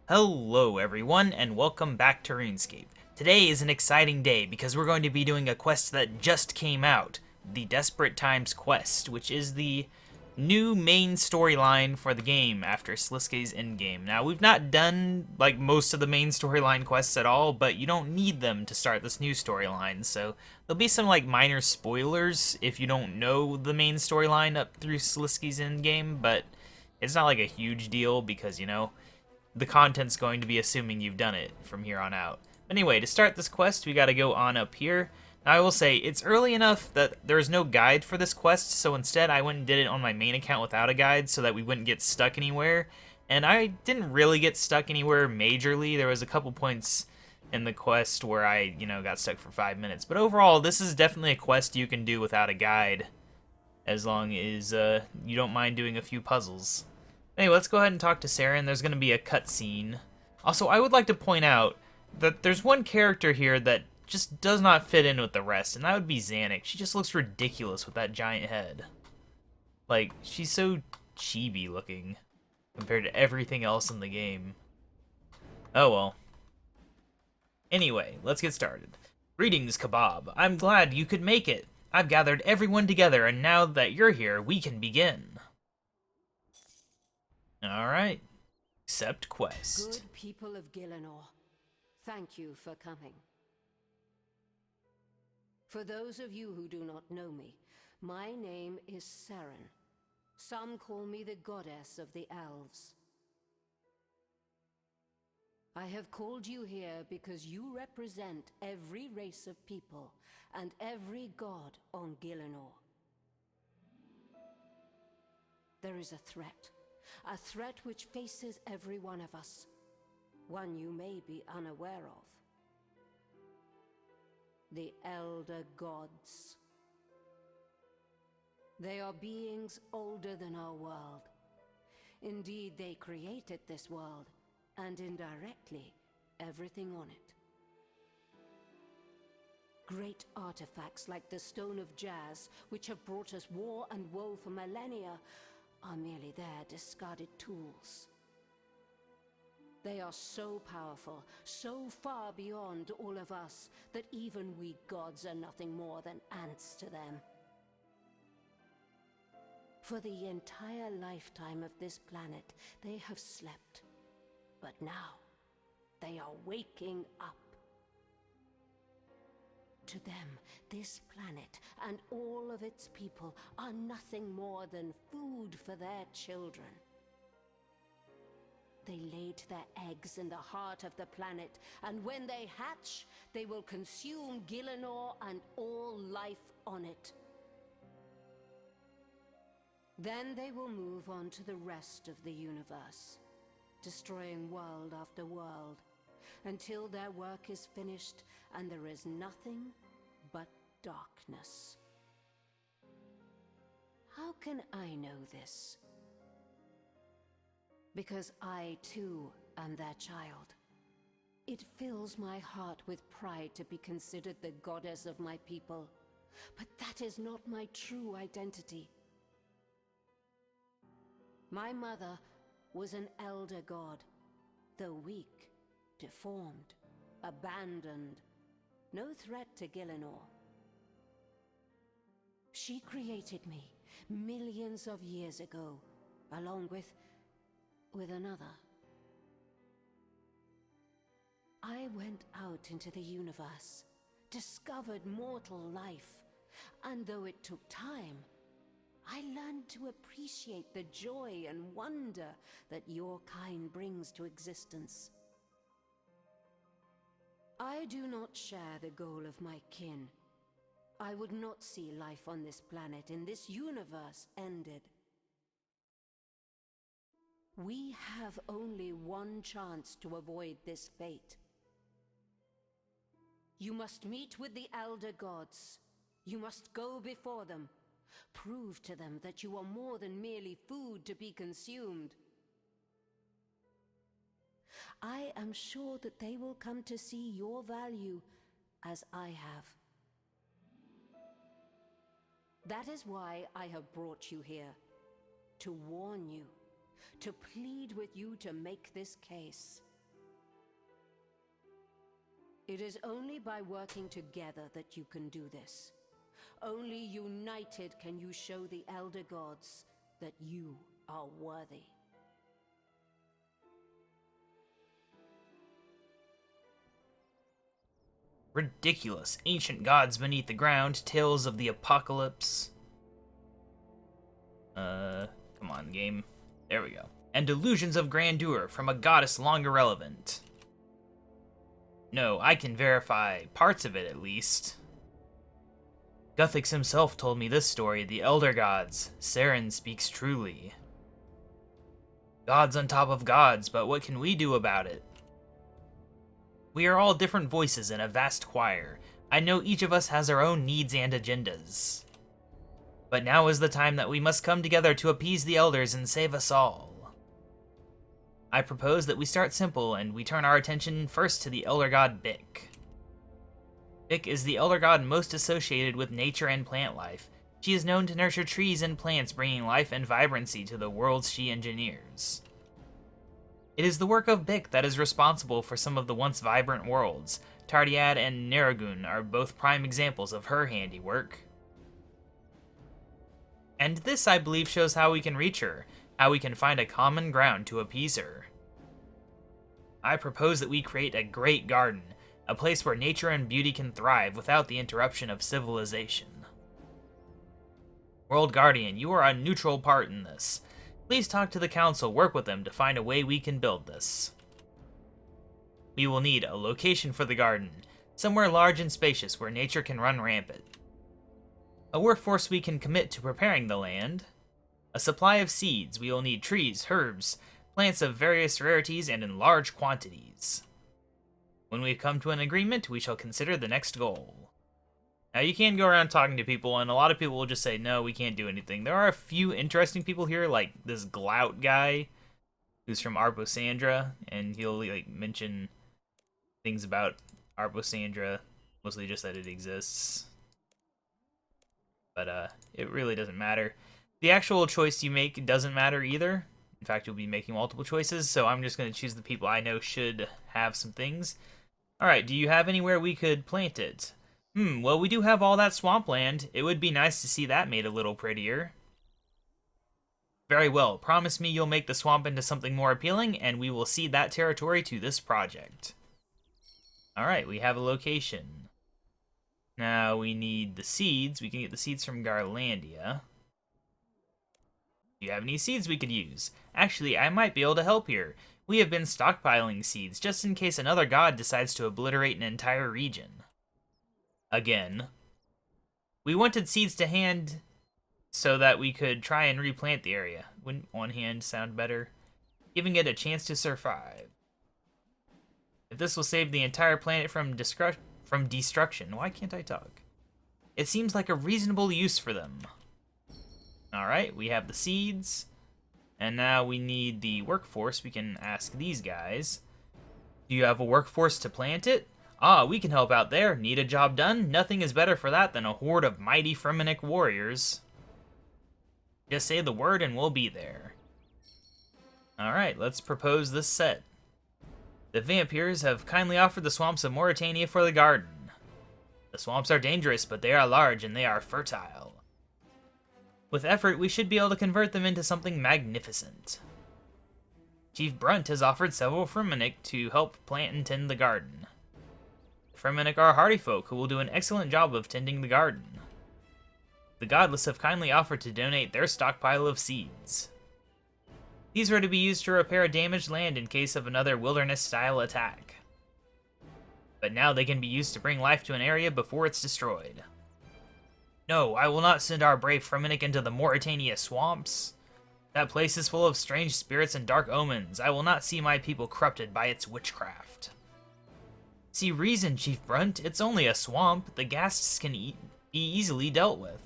Hello everyone, and welcome back to RuneScape. Today is an exciting day because we're going to be doing a quest that just came out, the Desperate Times quest, which is the new main storyline for the game after Sliske's endgame. Now, we've not done like most of the main storyline quests at all, but you don't need them to start this new storyline, so there'll be some like minor spoilers if you don't know the main storyline up through Sliske's endgame, but it's not like a huge deal because, the content's going to be assuming you've done it from here on out. Anyway, to start this quest, we gotta go on up here. Now, I will say, it's early enough that there's no guide for this quest, so instead I went and did it on my main account without a guide so that we wouldn't get stuck anywhere. And I didn't really get stuck anywhere majorly. There was a couple points in the quest where I, got stuck for 5 minutes. But overall, this is definitely a quest you can do without a guide, as long as you don't mind doing a few puzzles. Anyway, let's go ahead and talk to Saren. There's going to be a cutscene. Also, I would like to point out that there's one character here that just does not fit in with the rest, and that would be Xanax. She just looks ridiculous with that giant head. Like, she's so chibi looking compared to everything else in the game. Oh well. Anyway, let's get started. Greetings, KaBob. I'm glad you could make it. I've gathered everyone together, and now that you're here, we can begin. Alright. Accept quest. Good people of Gielinor, thank you for coming. For those of you who do not know me, my name is Saren. Some call me the goddess of the Elves. I have called you here because you represent every race of people and every god on Gielinor. There is a threat which faces every one of us, one you may be unaware of. The Elder Gods. They are beings older than our world. Indeed, they created this world, and indirectly, everything on it. Great artifacts like the Stone of Jazz, which have brought us war and woe for millennia, are merely their discarded tools. They are so powerful, so far beyond all of us, that even we gods are nothing more than ants to them. For the entire lifetime of this planet, they have slept. But now, they are waking up. To them, this planet and all of its people are nothing more than food for their children. They laid their eggs in the heart of the planet, and when they hatch, they will consume Gielinor and all life on it. Then they will move on to the rest of the universe, destroying world after world, until their work is finished and there is nothing but darkness. How can I know this? Because I too am their child. It fills my heart with pride to be considered the goddess of my people, but that is not my true identity. My mother was an elder god, though weak, deformed, abandoned, no threat to Gielinor. She created me millions of years ago, along with another. I went out into the universe, discovered mortal life, and though it took time, I learned to appreciate the joy and wonder that your kind brings to existence. I do not share the goal of my kin. I would not see life on this planet, in this universe, ended. We have only one chance to avoid this fate. You must meet with the Elder Gods. You must go before them. Prove to them that you are more than merely food to be consumed. I am sure that they will come to see your value as I have. That is why I have brought you here, to warn you, to plead with you to make this case. It is only by working together that you can do this. Only united can you show the Elder Gods that you are worthy. Ridiculous. Ancient gods beneath the ground, tales of the apocalypse. Come on, game. There we go. And delusions of grandeur from a goddess long irrelevant. No, I can verify parts of it at least. Guthix himself told me this story, the Elder Gods. Saren speaks truly. Gods on top of gods, but what can we do about it? We are all different voices in a vast choir. I know each of us has our own needs and agendas. But now is the time that we must come together to appease the elders and save us all. I propose that we start simple and we turn our attention first to the Elder God Bick. Bick is the Elder God most associated with nature and plant life. She is known to nurture trees and plants, bringing life and vibrancy to the worlds she engineers. It is the work of Bick that is responsible for some of the once vibrant worlds. Tardiad and Naragun are both prime examples of her handiwork. And this, I believe, shows how we can reach her, how we can find a common ground to appease her. I propose that we create a great garden, a place where nature and beauty can thrive without the interruption of civilization. World Guardian, you are a neutral part in this. Please talk to the council, work with them to find a way we can build this. We will need a location for the garden, somewhere large and spacious where nature can run rampant. A workforce we can commit to preparing the land. A supply of seeds, we will need trees, herbs, plants of various rarities and in large quantities. When we've come to an agreement, we shall consider the next goal. Now, you can go around talking to people, and a lot of people will just say, no, we can't do anything. There are a few interesting people here, like this Glout guy, who's from Arposandra, and he'll like mention things about Arposandra, mostly just that it exists. But it really doesn't matter. The actual choice you make doesn't matter either. In fact, you'll be making multiple choices, so I'm just going to choose the people I know should have some things. Alright, do you have anywhere we could plant it? Well, we do have all that swampland. It would be nice to see that made a little prettier. Very well. Promise me you'll make the swamp into something more appealing, and we will cede that territory to this project. Alright, we have a location. Now we need the seeds. We can get the seeds from Garlandia. Do you have any seeds we could use? Actually, I might be able to help here. We have been stockpiling seeds, just in case another god decides to obliterate an entire region. Again. We wanted seeds to hand so that we could try and replant the area. Wouldn't on hand sound better? Giving it a chance to survive. If this will save the entire planet from destruction, why can't I talk? It seems like a reasonable use for them. Alright, we have the seeds. And now we need the workforce. We can ask these guys. Do you have a workforce to plant it? Ah, we can help out there. Need a job done? Nothing is better for that than a horde of mighty Fremennik warriors. Just say the word and we'll be there. Alright, let's propose this set. The vampires have kindly offered the swamps of Mauritania for the garden. The swamps are dangerous, but they are large and they are fertile. With effort, we should be able to convert them into something magnificent. Chief Brunt has offered several Fremennik to help plant and tend the garden. The Fremennik are hardy folk who will do an excellent job of tending the garden. The Godless have kindly offered to donate their stockpile of seeds. These are to be used to repair damaged land in case of another wilderness-style attack. But now they can be used to bring life to an area before it's destroyed. No, I will not send our brave Fremennik into the Mauritania swamps. That place is full of strange spirits and dark omens. I will not see my people corrupted by its witchcraft. See reason, Chief Brunt. It's only a swamp. The ghasts can be easily dealt with.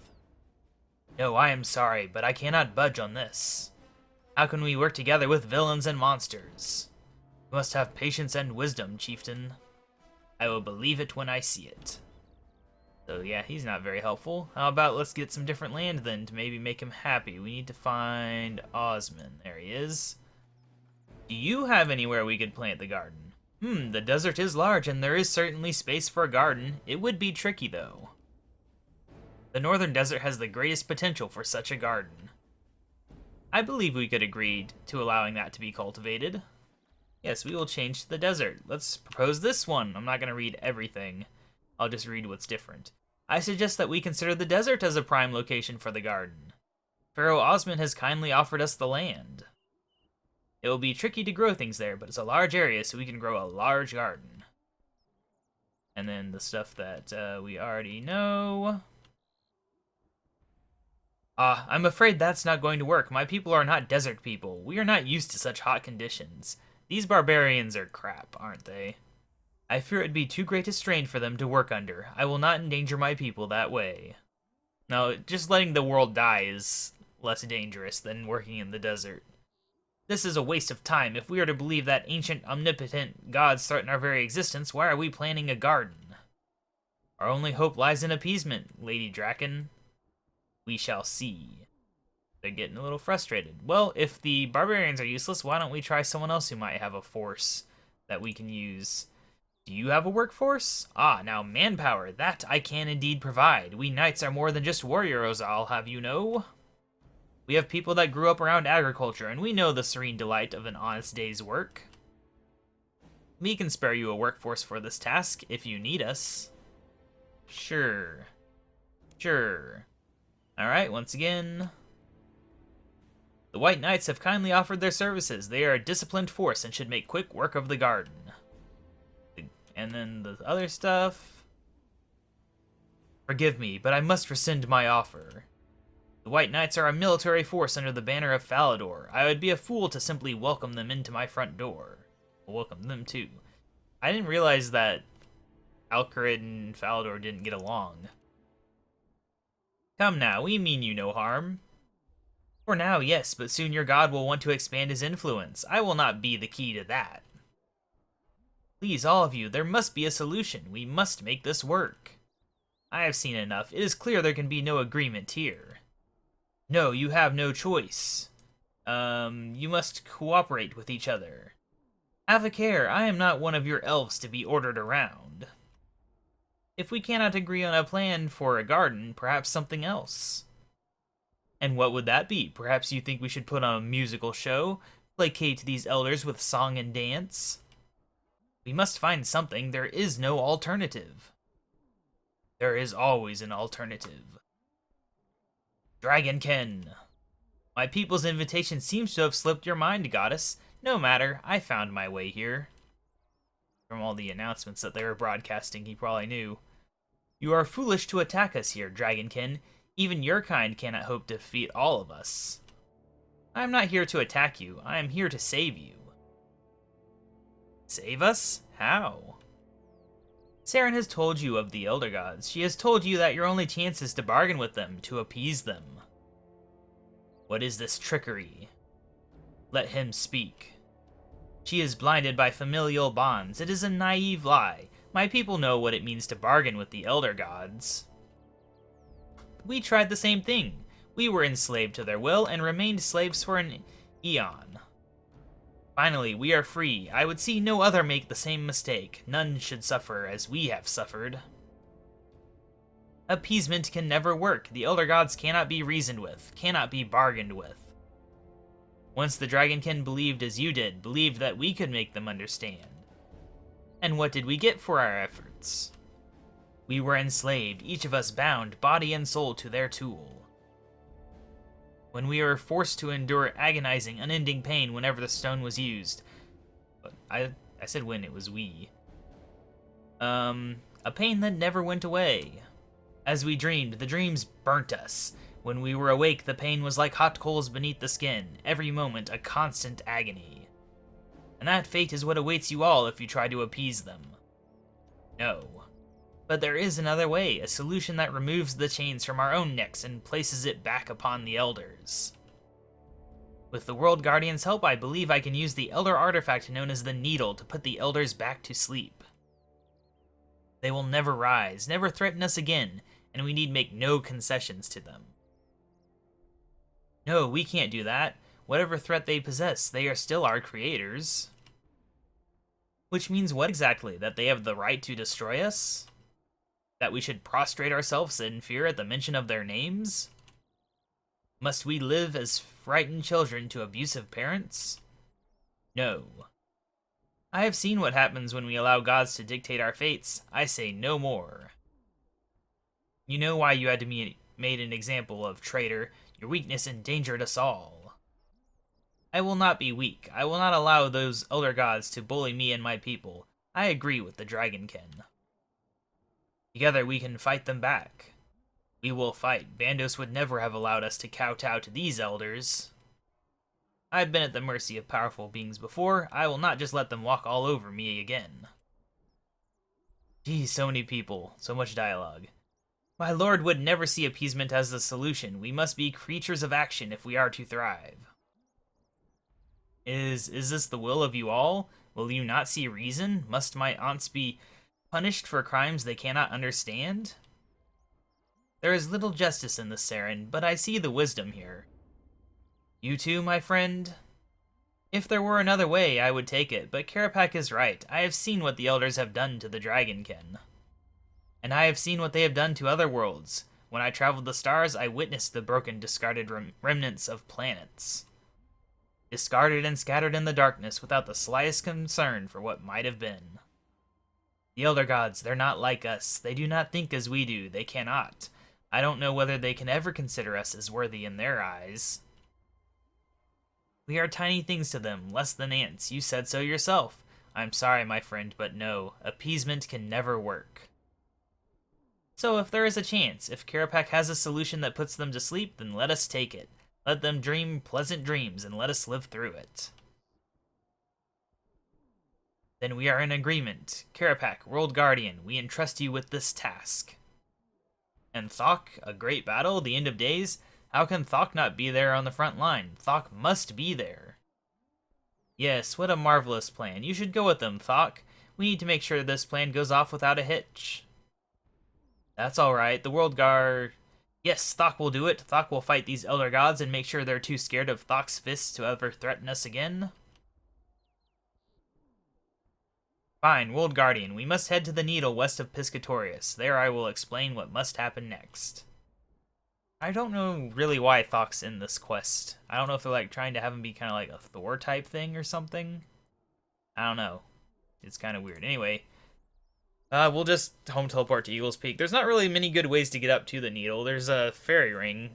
No, I am sorry, but I cannot budge on this. How can we work together with villains and monsters? You must have patience and wisdom, Chieftain. I will believe it when I see it. So yeah, he's not very helpful. How about let's get some different land then to maybe make him happy. We need to find Osman. There he is. Do you have anywhere we could plant the garden? The desert is large, and there is certainly space for a garden. It would be tricky, though. The northern desert has the greatest potential for such a garden. I believe we could agree to allowing that to be cultivated. Yes, we will change to the desert. Let's propose this one. I'm not going to read everything. I'll just read what's different. I suggest that we consider the desert as a prime location for the garden. Pharaoh Osman has kindly offered us the land. It will be tricky to grow things there, but it's a large area, so we can grow a large garden. And then the stuff that we already know. I'm afraid that's not going to work. My people are not desert people. We are not used to such hot conditions. These barbarians are crap, aren't they? I fear it'd be too great a strain for them to work under. I will not endanger my people that way. No, just letting the world die is less dangerous than working in the desert. This is a waste of time. If we are to believe that ancient, omnipotent gods threaten our very existence, why are we planning a garden? Our only hope lies in appeasement, Lady Draken. We shall see. They're getting a little frustrated. Well, if the barbarians are useless, why don't we try someone else who might have a force that we can use? Do you have a workforce? Now manpower, that I can indeed provide. We knights are more than just warriors, I'll have you know. We have people that grew up around agriculture, and we know the serene delight of an honest day's work. We can spare you a workforce for this task, if you need us. Sure. Alright, once again. The White Knights have kindly offered their services. They are a disciplined force and should make quick work of the garden. And then the other stuff. Forgive me, but I must rescind my offer. The White Knights are a military force under the banner of Falador. I would be a fool to simply welcome them into my front door. I'll welcome them too. I didn't realize that Alcarid and Falador didn't get along. Come now, we mean you no harm. For now, yes, but soon your god will want to expand his influence. I will not be the key to that. Please, all of you, there must be a solution. We must make this work. I have seen enough. It is clear there can be no agreement here. No, you have no choice. You must cooperate with each other. Have a care, I am not one of your elves to be ordered around. If we cannot agree on a plan for a garden, perhaps something else. And what would that be? Perhaps you think we should put on a musical show, placate these elders with song and dance? We must find something. There is no alternative. There is always an alternative. Dragonkin. My people's invitation seems to have slipped your mind, goddess. No matter, I found my way here. From all the announcements that they were broadcasting, he probably knew. You are foolish to attack us here, Dragonkin. Even your kind cannot hope to defeat all of us. I am not here to attack you. I am here to save you. Save us? How? Saren has told you of the Elder Gods. She has told you that your only chance is to bargain with them, to appease them. What is this trickery? Let him speak. She is blinded by familial bonds. It is a naive lie. My people know what it means to bargain with the Elder Gods. We tried the same thing. We were enslaved to their will and remained slaves for an eon. Finally, we are free. I would see no other make the same mistake. None should suffer as we have suffered. Appeasement can never work. The Elder Gods cannot be reasoned with, cannot be bargained with. Once the Dragonkin believed as you did, believed that we could make them understand. And what did we get for our efforts? We were enslaved, each of us bound, body and soul, to their tool. When we were forced to endure agonizing, unending pain whenever the stone was used. But I said when, it was we. A pain that never went away. As we dreamed, the dreams burnt us. When we were awake, the pain was like hot coals beneath the skin, every moment a constant agony. And that fate is what awaits you all if you try to appease them. No. But there is another way, a solution that removes the chains from our own necks and places it back upon the Elders. With the World Guardian's help, I believe I can use the Elder artifact known as the Needle to put the Elders back to sleep. They will never rise, never threaten us again, and we need make no concessions to them. No, we can't do that. Whatever threat they possess, they are still our creators. Which means what exactly? That they have the right to destroy us? That we should prostrate ourselves in fear at the mention of their names? Must we live as frightened children to abusive parents? No. I have seen what happens when we allow gods to dictate our fates. I say no more. You know why you had to be made an example of, traitor. Your weakness endangered us all. I will not be weak. I will not allow those elder gods to bully me and my people. I agree with the Dragonkin. Together we can fight them back. We will fight. Bandos would never have allowed us to kowtow to these elders. I've been at the mercy of powerful beings before. I will not just let them walk all over me again. Geez, so many people. So much dialogue. My lord would never see appeasement as the solution. We must be creatures of action if we are to thrive. Is this the will of you all? Will you not see reason? Must my aunts be punished for crimes they cannot understand? There is little justice in this, Saren, but I see the wisdom here. You too, my friend? If there were another way, I would take it, but Karapak is right. I have seen what the elders have done to the Dragonkin. And I have seen what they have done to other worlds. When I traveled the stars, I witnessed the broken, discarded remnants of planets. Discarded and scattered in the darkness without the slightest concern for what might have been. The Elder Gods, they're not like us. They do not think as we do. They cannot. I don't know whether they can ever consider us as worthy in their eyes. We are tiny things to them, less than ants. You said so yourself. I'm sorry, my friend, but no. Appeasement can never work. So if there is a chance, if Karapak has a solution that puts them to sleep, then let us take it. Let them dream pleasant dreams, and let us live through it. Then we are in agreement. Karapak, World Guardian, we entrust you with this task. And Thok, a great battle, the end of days? How can Thok not be there on the front line? Thok must be there. Yes, what a marvelous plan. You should go with them, Thok. We need to make sure this plan goes off without a hitch. That's alright, the World Guard... Yes, Thok will do it. Thok will fight these Elder Gods and make sure they're too scared of Thok's fists to ever threaten us again. Fine, World Guardian, we must head to the Needle west of Piscatorius. There I will explain what must happen next. I don't know really why Thok's in this quest. I don't know if they're like trying to have him be kind of like a Thor type thing or something. I don't know. It's kind of weird. Anyway, we'll just home teleport to Eagle's Peak. There's not really many good ways to get up to the Needle. There's a fairy ring,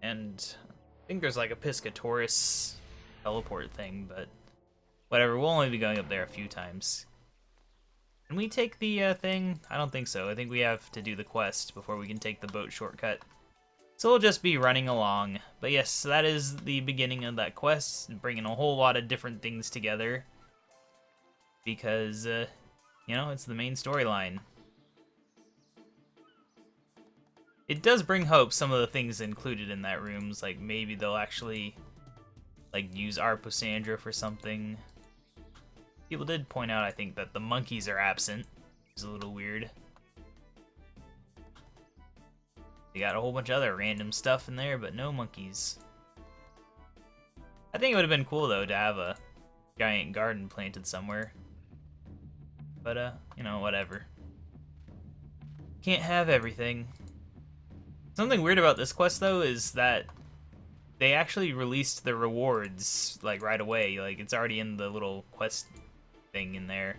and I think there's like a Piscatorius teleport thing, but whatever. We'll only be going up there a few times. Can we take the thing? I don't think so. I think we have to do the quest before we can take the boat shortcut. So we'll just be running along. But yes, that is the beginning of that quest, bringing a whole lot of different things together. Because, you know, it's the main storyline. It does bring hope, some of the things included in that room's like maybe they'll actually like use Arposandra for something. People did point out, I think, that the monkeys are absent, which is a little weird. They got a whole bunch of other random stuff in there, but no monkeys. I think it would have been cool, though, to have a giant garden planted somewhere. But, you know, whatever. Can't have everything. Something weird about this quest, though, is that they actually released the rewards, like, right away. Like, it's already in the little quest thing in there.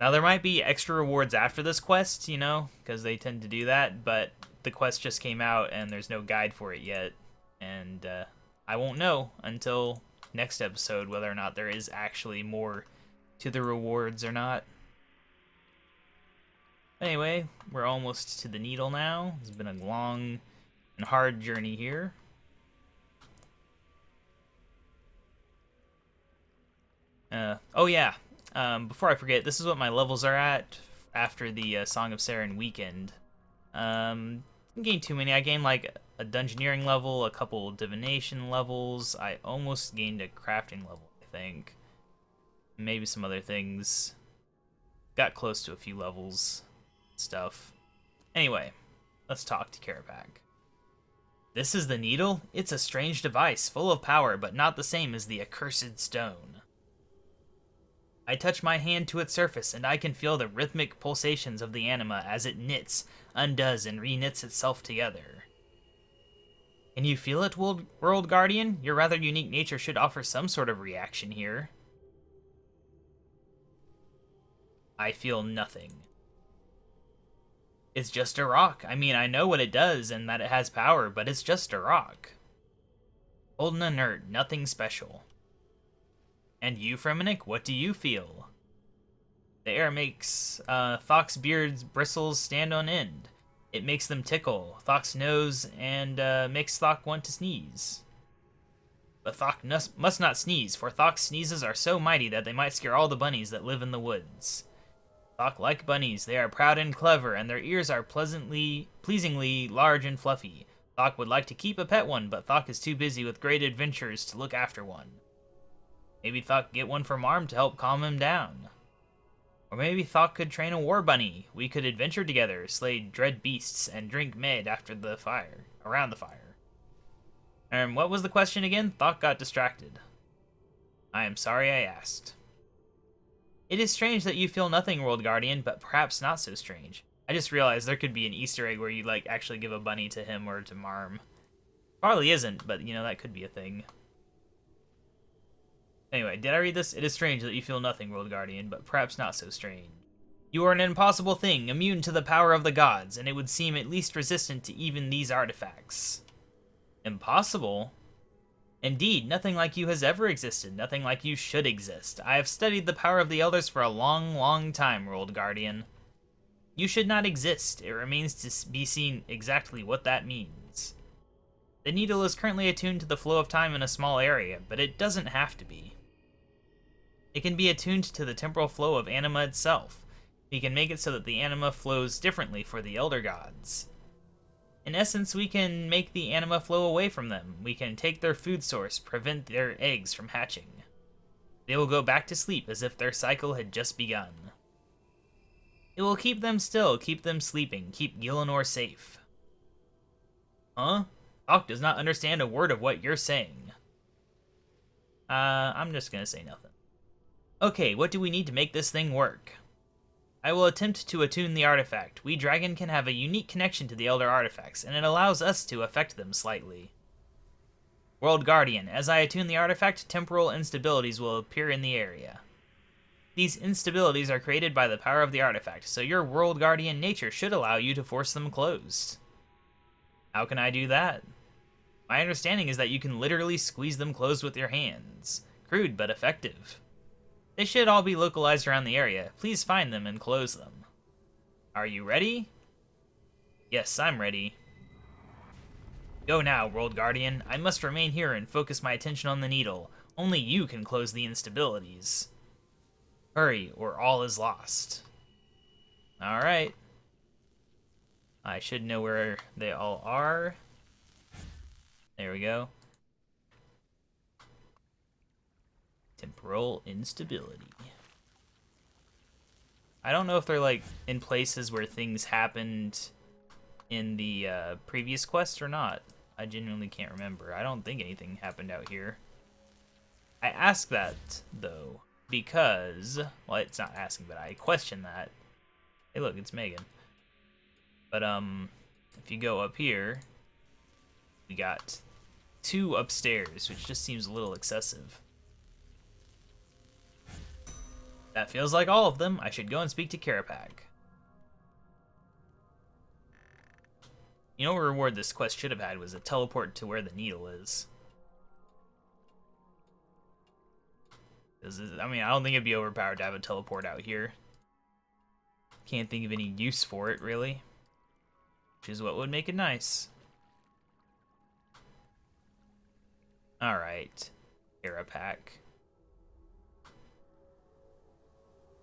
Now, there might be extra rewards after this quest, you know, because they tend to do that, but the quest just came out and there's no guide for it yet, and I won't know until next episode whether or not there is actually more to the rewards or not. Anyway, we're almost to the Needle now. It's been a long and hard journey here. Oh yeah, before I forget, this is what my levels are at after the Song of Saren weekend. I didn't gain too many. I gained like a Dungeoneering level, a couple Divination levels. I almost gained a Crafting level, I think. Maybe some other things. Got close to a few levels. Stuff. Anyway, let's talk to Karapak. This is the Needle? It's a strange device, full of power, but not the same as the accursed stone. I touch my hand to its surface, and I can feel the rhythmic pulsations of the anima as it knits, undoes, and reknits itself together. Can you feel it, World Guardian? Your rather unique nature should offer some sort of reaction here. I feel nothing. It's just a rock. I mean, I know what it does and that it has power, but it's just a rock. Cold and inert, nothing special. And you, Fremenic, what do you feel? The air makes Thok's beard's bristles stand on end. It makes them tickle Thok's nose and makes Thok want to sneeze. But Thok must not sneeze, for Thok's sneezes are so mighty that they might scare all the bunnies that live in the woods. Thok like bunnies, they are proud and clever, and their ears are pleasingly large and fluffy. Thok would like to keep a pet one, but Thok is too busy with great adventures to look after one. Maybe Thok get one from Arm to help calm him down. Or maybe Thok could train a war bunny. We could adventure together, slay dread beasts, and drink mead after the fire, around the fire. And what was the question again? Thok got distracted. I am sorry I asked. It is strange that you feel nothing, World Guardian, but perhaps not so strange. I just realized there could be an Easter egg where you, like, actually give a bunny to him or to Marm. Probably isn't, but, you know, that could be a thing. Anyway, did I read this? It is strange that you feel nothing, World Guardian, but perhaps not so strange. You are an impossible thing, immune to the power of the gods, and it would seem at least resistant to even these artifacts. Impossible? Indeed, nothing like you has ever existed, nothing like you should exist. I have studied the power of the Elders for a long, long time, World Guardian. You should not exist. It remains to be seen exactly what that means. The needle is currently attuned to the flow of time in a small area, but it doesn't have to be. It can be attuned to the temporal flow of anima itself. We can make it so that the anima flows differently for the Elder Gods. In essence, we can make the anima flow away from them. We can take their food source, prevent their eggs from hatching. They will go back to sleep as if their cycle had just begun. It will keep them still, keep them sleeping, keep Gielinor safe. Huh? Thok does not understand a word of what you're saying. I'm just gonna say nothing. Okay, what do we need to make this thing work? I will attempt to attune the artifact. We dragon can have a unique connection to the Elder artifacts, and it allows us to affect them slightly. World Guardian, as I attune the artifact, temporal instabilities will appear in the area. These instabilities are created by the power of the artifact, so your World Guardian nature should allow you to force them closed. How can I do that? My understanding is that you can literally squeeze them closed with your hands. Crude, but effective. They should all be localized around the area. Please find them and close them. Are you ready? Yes, I'm ready. Go now, World Guardian. I must remain here and focus my attention on the needle. Only you can close the instabilities. Hurry, or all is lost. Alright. I should know where they all are. There we go. Temporal instability. I don't know if they're like in places where things happened in the previous quest or not. I genuinely can't remember. I don't think anything happened out here. I ask that though because, well, it's not asking, but I question that. Hey, look, it's Megan. But if you go up here, we got 2 upstairs, which just seems a little excessive. That feels like all of them. I should go and speak to KaBob. You know what reward this quest should have had was a teleport to where the needle is. I mean, I don't think it'd be overpowered to have a teleport out here. Can't think of any use for it, really. Which is what would make it nice. Alright, KaBob.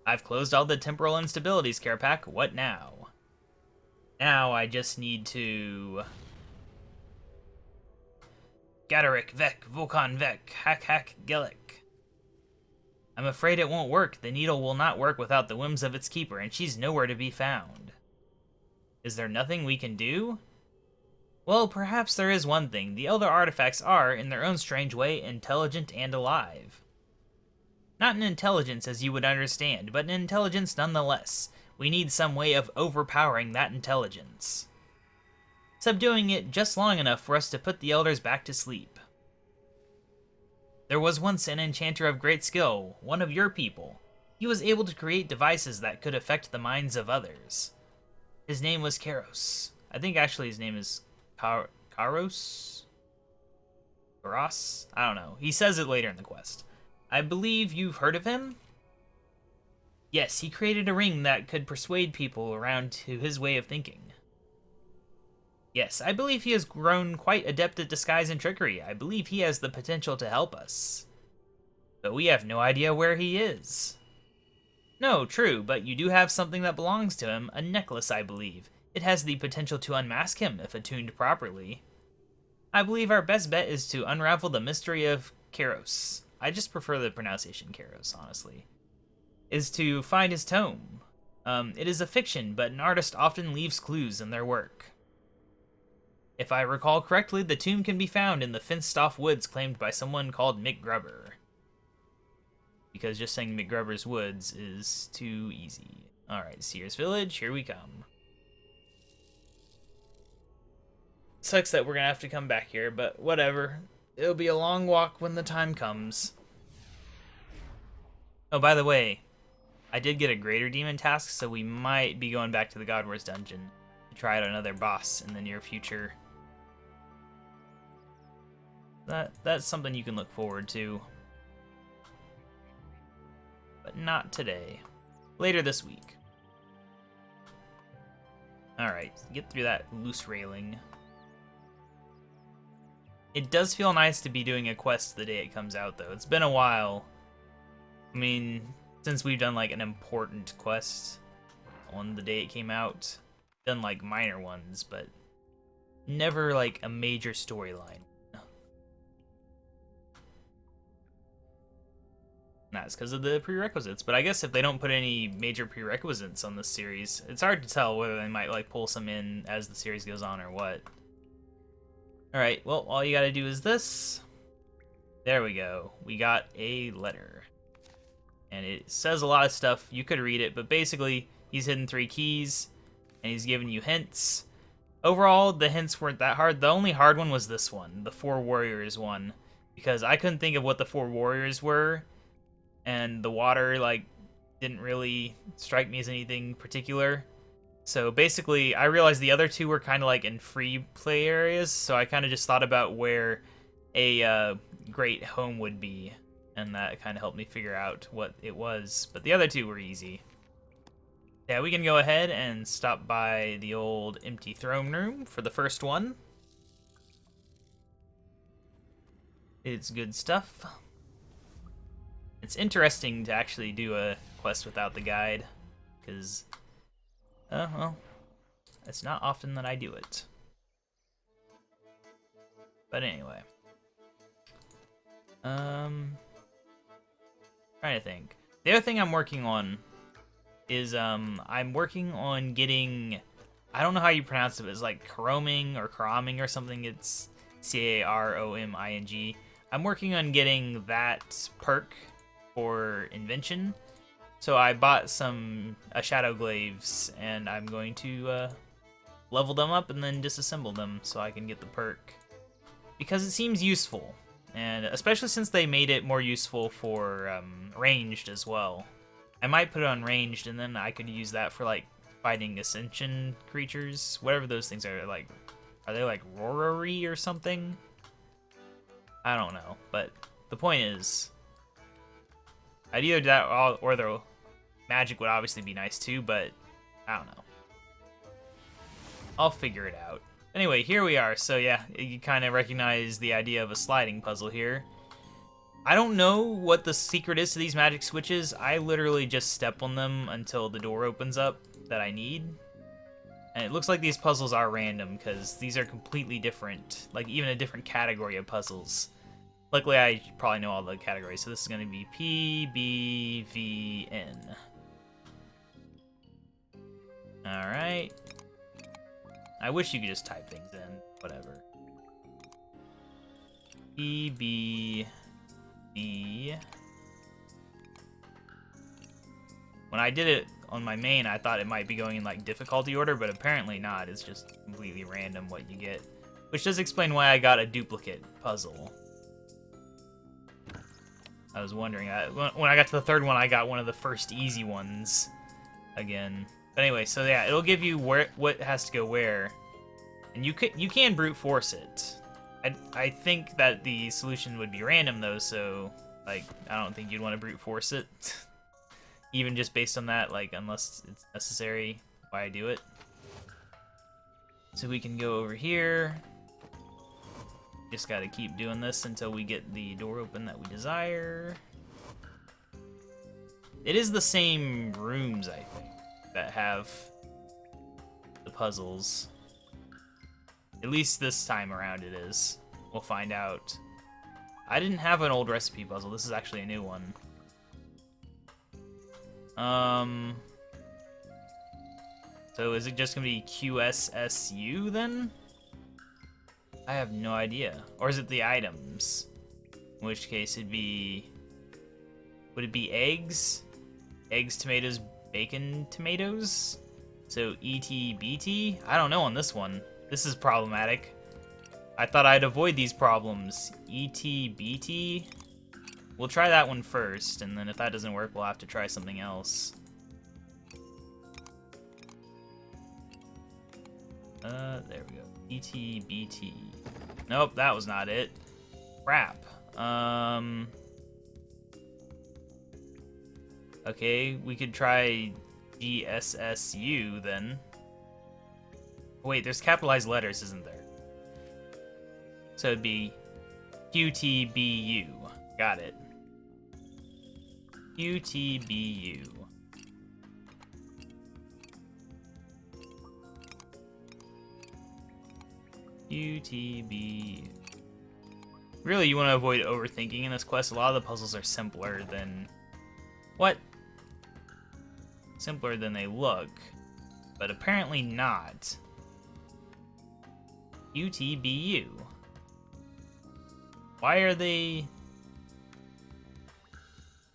I've closed all the temporal instabilities, KaBob. What now? Now I just need to... Gadarik, Vek, Vulkan, Vek, Hak, Gelik. I'm afraid it won't work. The needle will not work without the whims of its keeper, and she's nowhere to be found. Is there nothing we can do? Well, perhaps there is one thing. The Elder artifacts are, in their own strange way, intelligent and alive. Not an intelligence as you would understand, but an intelligence nonetheless. We need some way of overpowering that intelligence. Subduing it just long enough for us to put the elders back to sleep. There was once an enchanter of great skill, one of your people. He was able to create devices that could affect the minds of others. His name was Karos. I think actually his name is Karos? Karos? I don't know. He says it later in the quest. I believe you've heard of him? Yes, he created a ring that could persuade people around to his way of thinking. Yes, I believe he has grown quite adept at disguise and trickery. I believe he has the potential to help us. But we have no idea where he is. No, true, but you do have something that belongs to him, a necklace, I believe. It has the potential to unmask him if attuned properly. I believe our best bet is to unravel the mystery of Karos. I just prefer the pronunciation Karos, honestly. Is to find his tome. It is a fiction, but an artist often leaves clues in their work. If I recall correctly, the tomb can be found in the fenced-off woods claimed by someone called Mick Grubber. Because just saying Mick Grubber's woods is too easy. Alright, Seers Village, here we come. Sucks that we're gonna have to come back here, but whatever. It'll be a long walk when the time comes. Oh, by the way, I did get a Greater Demon task, so we might be going back to the God Wars dungeon to try out another boss in the near future. That's something you can look forward to. But not today. Later this week. Alright, get through that loose railing. It does feel nice to be doing a quest the day it comes out, though. It's been a while. I mean, since we've done, like, an important quest on the day it came out. Done, like, minor ones, but never, like, a major storyline. That's because of the prerequisites, but I guess if they don't put any major prerequisites on this series, it's hard to tell whether they might, like, pull some in as the series goes on or what. Alright, well, all you gotta do is this. There we go. We got a letter. And it says a lot of stuff. You could read it, but basically, he's hidden 3 keys, and he's giving you hints. Overall, the hints weren't that hard. The only hard one was this one, the 4 warriors one, because I couldn't think of what the 4 warriors were, and the water, like, didn't really strike me as anything particular. So basically, I realized the other 2 were kind of like in free play areas, so I kind of just thought about where a great home would be, and that kind of helped me figure out what it was. But the other 2 were easy. Yeah, we can go ahead and stop by the old empty throne room for the first one. It's good stuff. It's interesting to actually do a quest without the guide, because, well, it's not often that I do it. But anyway. Trying to think. The other thing I'm working on is, I'm working on getting, I don't know how you pronounce it, but it's like Caroming or Caroming or something. It's C-A-R-O-M-I-N-G. I'm working on getting that perk for invention. So I bought a shadow glaives, and I'm going to level them up and then disassemble them so I can get the perk. Because it seems useful, and especially since they made it more useful for ranged as well. I might put it on ranged, and then I could use that for, like, fighting ascension creatures, whatever those things are. Like, are they like Rorori or something? I don't know, but the point is, I'd either do that or the magic would obviously be nice too, but I don't know. I'll figure it out. Anyway, here we are. So yeah, you kind of recognize the idea of a sliding puzzle here. I don't know what the secret is to these magic switches. I literally just step on them until the door opens up that I need. And it looks like these puzzles are random because these are completely different, like even a different category of puzzles. Luckily, I probably know all the categories, so this is going to be P, B, V, N. Alright. I wish you could just type things in. Whatever. P, B, B, When I did it on my main, I thought it might be going in like difficulty order, but apparently not. It's just completely random what you get. Which does explain why I got a duplicate puzzle. I was wondering, when I got to the third one, I got one of the first easy ones again. But anyway, so yeah, it'll give you what has to go where, and you can brute force it. I think that the solution would be random though, so like I don't think you'd want to brute force it, even just based on that. Like unless it's necessary, why I do it. So we can go over here. Just gotta keep doing this until we get the door open that we desire. It is the same rooms, I think, that have the puzzles. At least this time around it is. We'll find out. I didn't have an old recipe puzzle. This is actually a new one. So is it just gonna be QSSU then? I have no idea. Or is it the items? In which case it'd be... Would it be eggs? Eggs, tomatoes, bacon, tomatoes? So ETBT? I don't know on this one. This is problematic. I thought I'd avoid these problems. ETBT? We'll try that one first, and then if that doesn't work, we'll have to try something else. There we go. ETBT. Nope, that was not it. Crap. Okay, we could try GSSU then. Wait, there's capitalized letters, isn't there? So it'd be QTBU. Got it. QTBU. QTBU. Really, you want to avoid overthinking in this quest. A lot of the puzzles are simpler than... What? Simpler than they look. But apparently not. QTBU. Why are they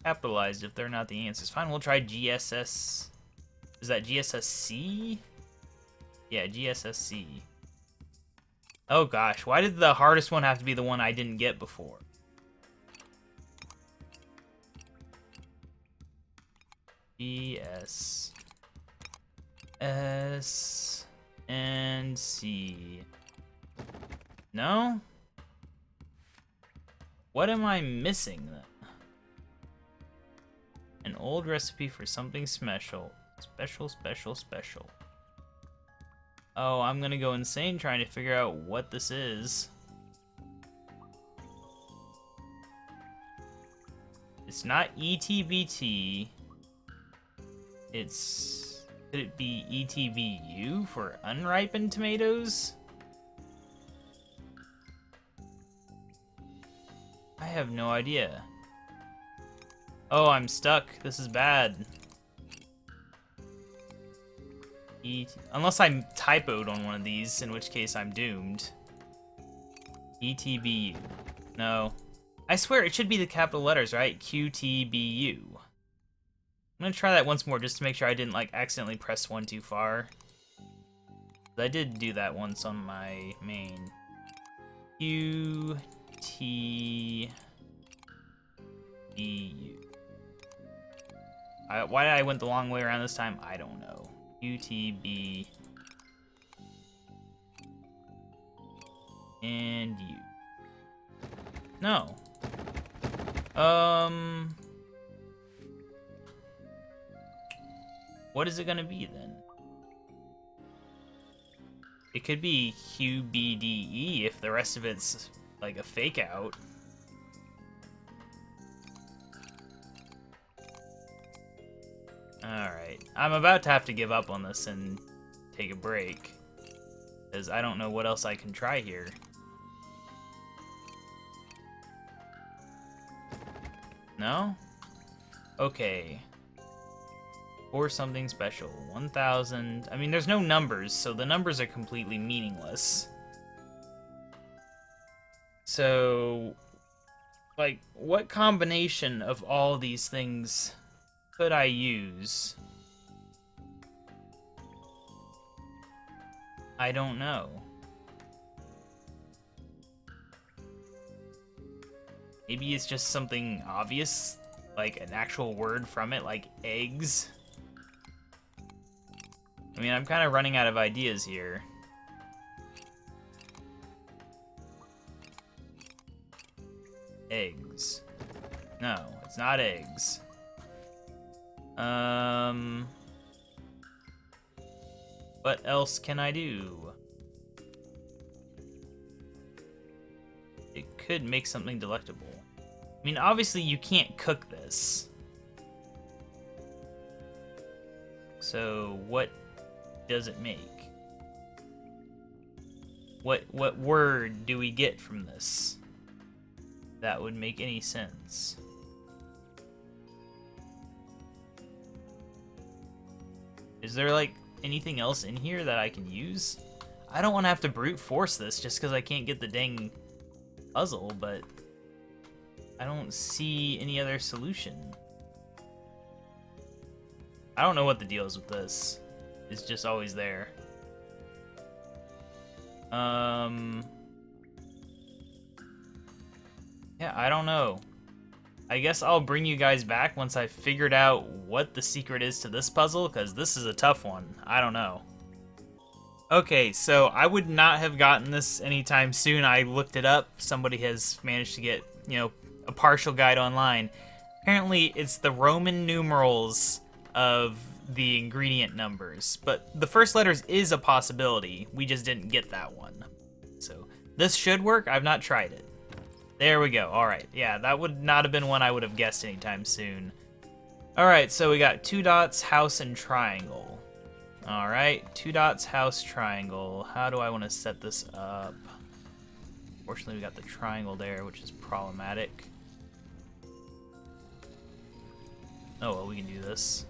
capitalized if they're not the answers? Fine, we'll try GSS. Is that GSSC? Yeah, GSSC. Oh gosh, why did the hardest one have to be the one I didn't get before? GS S and C. No? What am I missing then? An old recipe for something special. Special. Oh, I'm gonna go insane trying to figure out what this is. It's not ETBT. It's... Could it be ETBU for unripened tomatoes? I have no idea. Oh, I'm stuck. This is bad. Unless I typoed on one of these, in which case I'm doomed. ETBU. No. I swear it should be the capital letters, right? QTBU. I'm gonna try that once more just to make sure I didn't like accidentally press one too far. I did do that once on my main. QTBU. Why I went the long way around this time, I don't know. UTB and U. No. What is it gonna be then? It could be QBDE if the rest of it's like a fake out. Alright, I'm about to have to give up on this and take a break, because I don't know what else I can try here. No? Okay. Or something special. 1,000. I mean, there's no numbers, so the numbers are completely meaningless. So, like, what combination of all these things could I use? I don't know. Maybe it's just something obvious, like an actual word from it, like eggs. I mean, I'm kind of running out of ideas here. Eggs. No, it's not eggs. What else can I do? It could make something delectable. I mean, obviously you can't cook this. So what does it make? What word do we get from this that would make any sense? Is there like anything else in here that I can use? I don't want to have to brute force this just because I can't get the dang puzzle, but I don't see any other solution. I don't know what the deal is with this. It's just always there. Yeah, I don't know. I guess I'll bring you guys back once I've figured out what the secret is to this puzzle, because this is a tough one. I don't know. Okay, so I would not have gotten this anytime soon. I looked it up. Somebody has managed to get, you know, a partial guide online. Apparently, it's the Roman numerals of the ingredient numbers, but the first letters is a possibility. We just didn't get that one. So this should work. I've not tried it. There we go. All right. Yeah, that would not have been one I would have guessed anytime soon. All right, so we got 2 dots, house, and triangle. All right, 2 dots, house, triangle. How do I want to set this up? Fortunately, we got the triangle there, which is problematic. Oh, well, we can do this.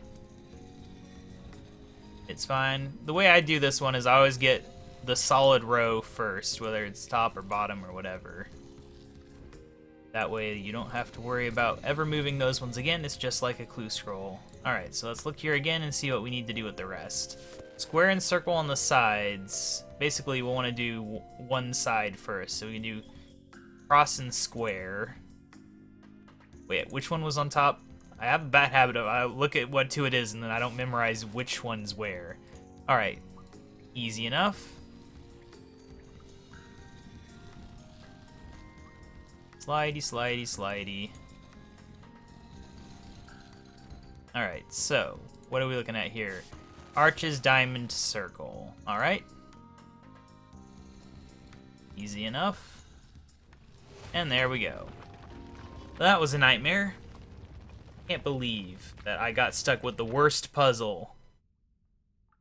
It's fine. The way I do this one is I always get the solid row first, whether it's top or bottom or whatever. That way you don't have to worry about ever moving those ones again. It's just like a clue scroll. Alright, so let's look here again and see what we need to do with the rest. Square and circle on the sides. Basically, we'll want to do one side first. So we can do cross and square. Wait, which one was on top? I have a bad habit of I look at what 2 it is and then I don't memorize which one's where. Alright, easy enough. Slidey, slidey, slidey. Alright, so, what are we looking at here? Arches, diamond, circle. Alright. Easy enough. And there we go. That was a nightmare. Can't believe that I got stuck with the worst puzzle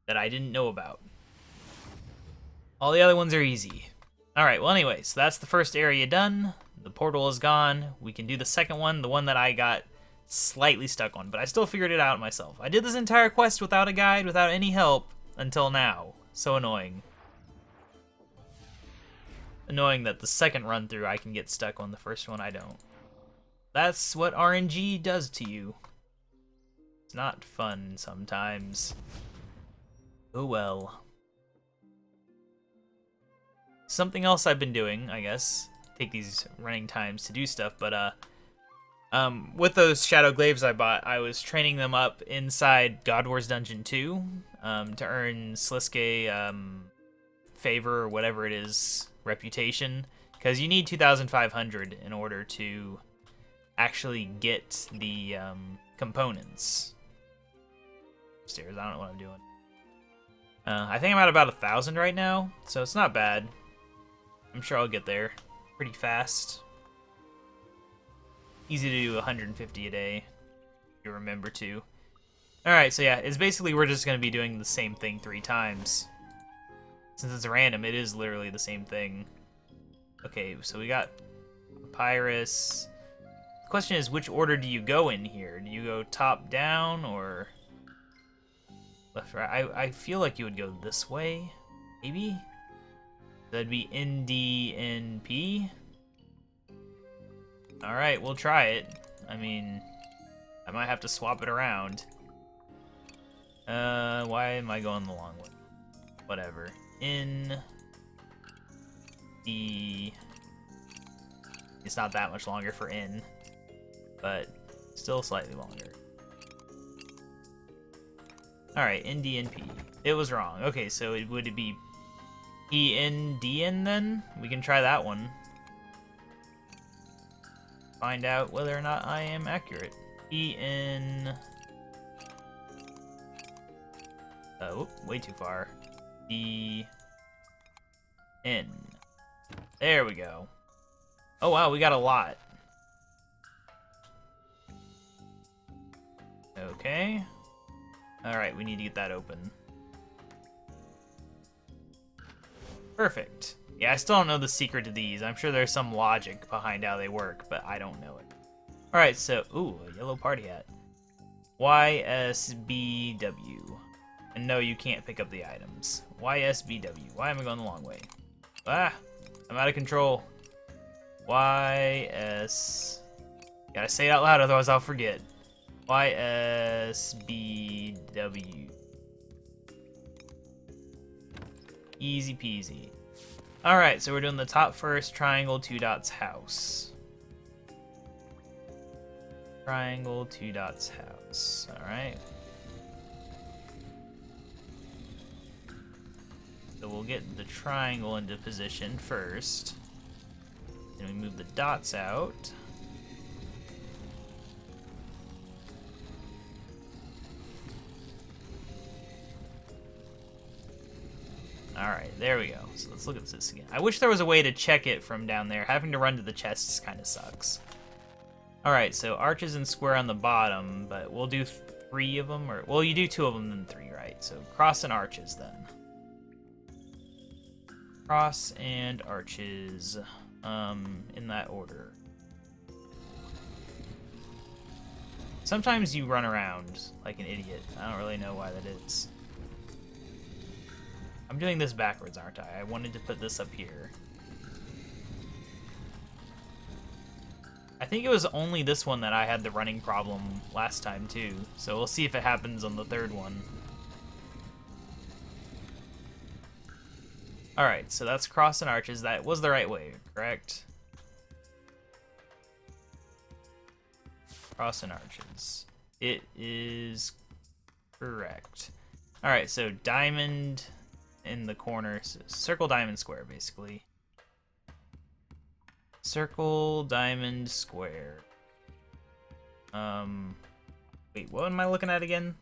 that I didn't know about. All the other ones are easy. Alright, well anyway, so that's the first area done. The portal is gone. We can do the second one, the one that I got slightly stuck on, but I still figured it out myself. I did this entire quest without a guide, without any help, until now. So annoying. Annoying that the second run through I can get stuck on, the first one I don't. That's what RNG does to you. It's not fun sometimes. Oh well. Something else I've been doing, I guess, take these running times to do stuff, but with those shadow glaives I bought, I was training them up inside God Wars Dungeon 2 to earn Sliske favor or whatever it is, reputation, because you need 2,500 in order to actually get the components. Upstairs, I don't know what I'm doing. I think I'm at about 1,000 right now, so it's not bad. I'm sure I'll get there pretty fast. Easy to do 150 a day, if you remember to. Alright, so yeah, it's basically we're just going to be doing the same thing 3 times. Since it's random, it is literally the same thing. Okay, so we got Papyrus. The question is, which order do you go in here? Do you go top down or left, right? I feel like you would go this way, maybe? That'd be NDNP. Alright, we'll try it. I mean, I might have to swap it around. Why am I going the long way? Whatever. In the... It's not that much longer for in, but still slightly longer. Alright, in DNP. It was wrong. Okay, so would it be E in DN then? We can try that one. Find out whether or not I am accurate. E in... whoop, way too far. D... N. There we go. Oh wow, we got a lot. Okay. Alright, we need to get that open. Perfect. Yeah, I still don't know the secret to these. I'm sure there's some logic behind how they work, but I don't know it. Alright, so, ooh, a yellow party hat. YSBW. And no, you can't pick up the items. YSBW. Why am I going the long way? Ah, I'm out of control. YS... Gotta say it out loud, otherwise I'll forget. YSBW. Easy peasy. Alright, so we're doing the top first, triangle, 2 dots, house. Triangle, 2 dots, house. Alright. So we'll get the triangle into position first. Then we move the dots out. Alright, there we go. So let's look at this again. I wish there was a way to check it from down there. Having to run to the chests kind of sucks. Alright, so arches and square on the bottom, but we'll do 3 of them. Or well, you do 2 of them, then 3, right? So cross and arches, then. Cross and arches, in that order. Sometimes you run around like an idiot. I don't really know why that is. I'm doing this backwards, aren't I? I wanted to put this up here. I think it was only this one that I had the running problem last time, too. So we'll see if it happens on the 3rd one. Alright, so that's cross and arches. That was the right way, correct? Cross and arches. It is correct. Alright, so diamond in the corner. So circle, diamond, square, basically. Circle, diamond, square. Wait, what am I looking at again?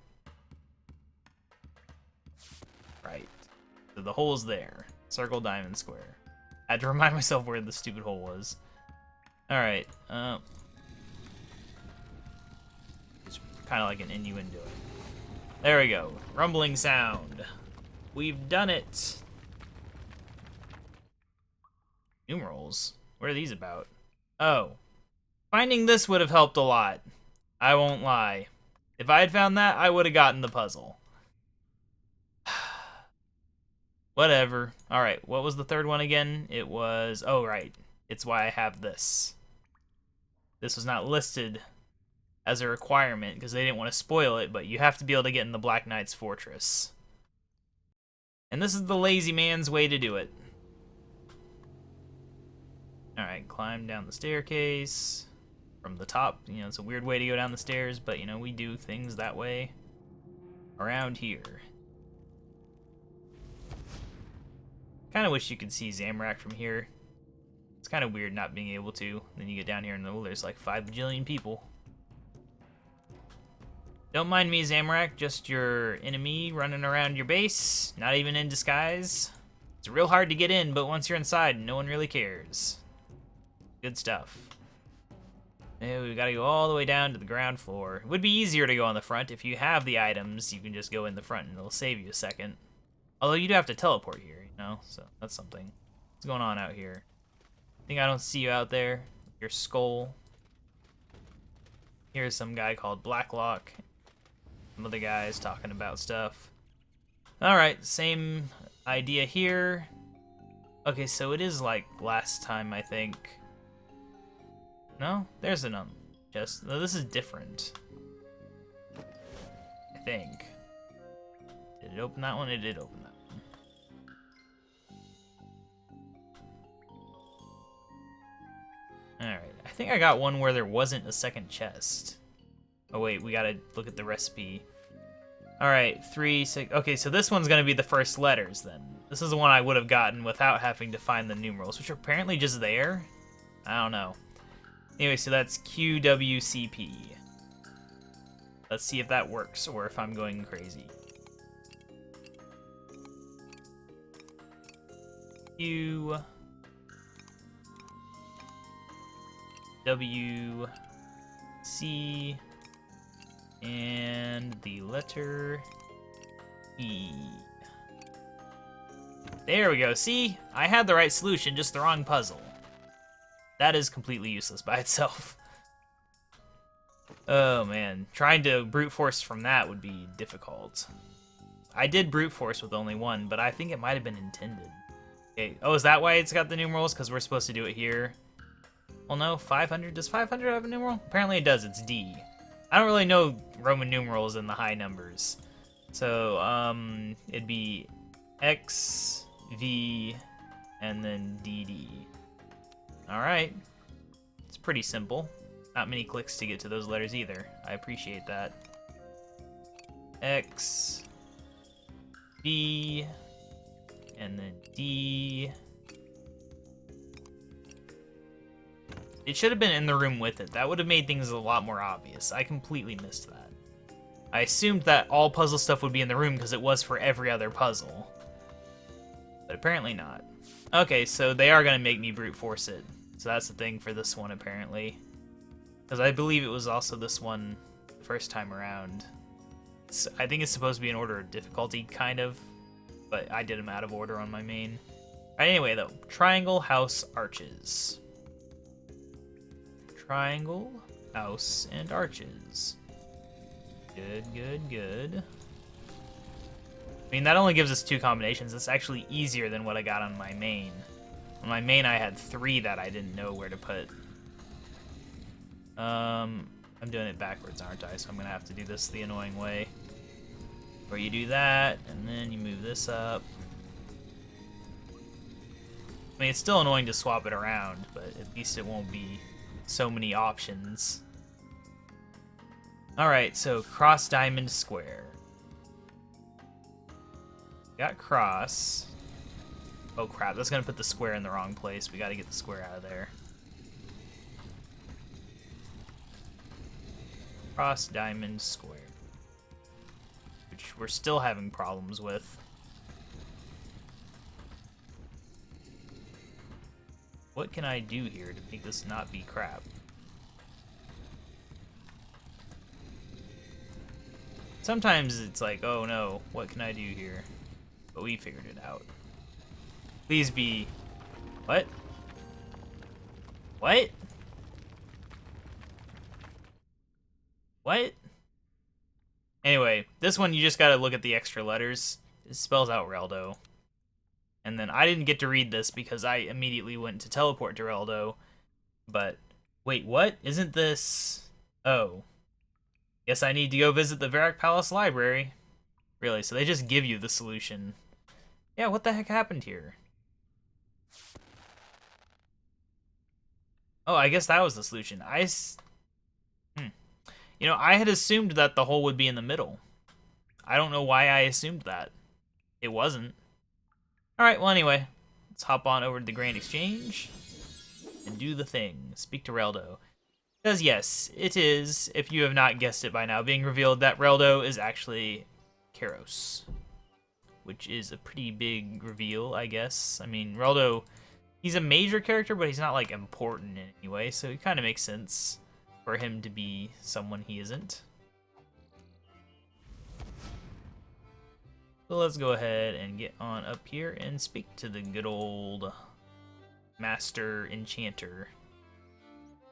Right. So the hole's there. Circle, diamond, square. I had to remind myself where the stupid hole was. Alright, it's kind of like an innuendo. There we go. Rumbling sound. We've done it. Numerals? What are these about? Oh. Finding this would have helped a lot. I won't lie. If I had found that, I would have gotten the puzzle. Whatever. Alright, what was the 3rd one again? It was... oh, right. It's why I have this. This was not listed as a requirement because they didn't want to spoil it, but you have to be able to get in the Black Knight's fortress. And this is the lazy man's way to do it. Alright, climb down the staircase from the top. You know, it's a weird way to go down the stairs, but, you know, we do things that way around here. Kind of wish you could see Zamorak from here. It's kind of weird not being able to. Then you get down here and oh, there's like 5 bajillion people. Don't mind me, Zamorak, just your enemy running around your base, not even in disguise. It's real hard to get in, but once you're inside, no one really cares. Good stuff. Yeah, we gotta go all the way down to the ground floor. It would be easier to go on the front. If you have the items, you can just go in the front and it'll save you a second. Although you do have to teleport here, you know, so that's something. What's going on out here? Think I don't see you out there? Your skull. Here's some guy called Blacklock. Some other guys talking about stuff. Alright, same idea here. Okay, so it is like last time, I think. No? There's an chest. No, this is different. think. Did it open that one? It did open that one. Alright, I think I got one where there wasn't a second chest. Oh wait, we gotta look at the recipe. Alright, 3, 6... Okay, so this one's gonna be the first letters, then. This is the one I would have gotten without having to find the numerals, which are apparently just there? I don't know. Anyway, so that's QWCP. Let's see if that works, or if I'm going crazy. Q... W... C... And the letter E. There we go. See? I had the right solution, just the wrong puzzle. That is completely useless by itself. Oh man, trying to brute force from that would be difficult. I did brute force with only one, but I think it might have been intended. Okay. Oh, is that why it's got the numerals? Because we're supposed to do it here? Well, no, 500. Does 500 have a numeral? Apparently it does. It's D. I don't really know Roman numerals in the high numbers. So, it'd be X, V, and then DD. Alright. It's pretty simple. Not many clicks to get to those letters either. I appreciate that. X, V, and then D. It should have been in the room with it. That would have made things a lot more obvious. I completely missed that. I assumed that all puzzle stuff would be in the room because it was for every other puzzle. But apparently not. Okay, so they are going to make me brute force it. So that's the thing for this one, apparently. Because I believe it was also this one the first time around. I think it's supposed to be in order of difficulty, kind of. But I did them out of order on my main. Alright, anyway, though. Triangle, house, arches. Triangle, house, and arches. Good, good, good. I mean, that only gives us 2 combinations. It's actually easier than what I got on my main. On my main, I had 3 that I didn't know where to put. I'm doing it backwards, aren't I? So I'm gonna have to do this the annoying way. Where you do that, and then you move this up. I mean, it's still annoying to swap it around, but at least it won't be so many options. Alright, so cross, diamond, square. Got cross. Oh crap, that's gonna put the square in the wrong place. We gotta get the square out of there. Cross, diamond, square. Which we're still having problems with. What can I do here to make this not be crap? Sometimes it's like, oh no, what can I do here? But we figured it out. Please be... What? What? What? Anyway, this one you just gotta look at the extra letters. It spells out Reldo. And then I didn't get to read this because I immediately went to teleport to Reldo. But, wait, what? Isn't this... Oh. Guess I need to go visit the Varrock Palace Library. Really, so they just give you the solution. Yeah, what the heck happened here? Oh, I guess that was the solution. You know, I had assumed that the hole would be in the middle. I don't know why I assumed that. It wasn't. Alright, well anyway, let's hop on over to the Grand Exchange and do the thing. Speak to Reldo. Because yes, it is, if you have not guessed it by now, being revealed that Reldo is actually Kairos. Which is a pretty big reveal, I guess. I mean, Reldo, he's a major character, but he's not, like, important in any way, so it kind of makes sense for him to be someone he isn't. So let's go ahead and get on up here and speak to the good old Master Enchanter.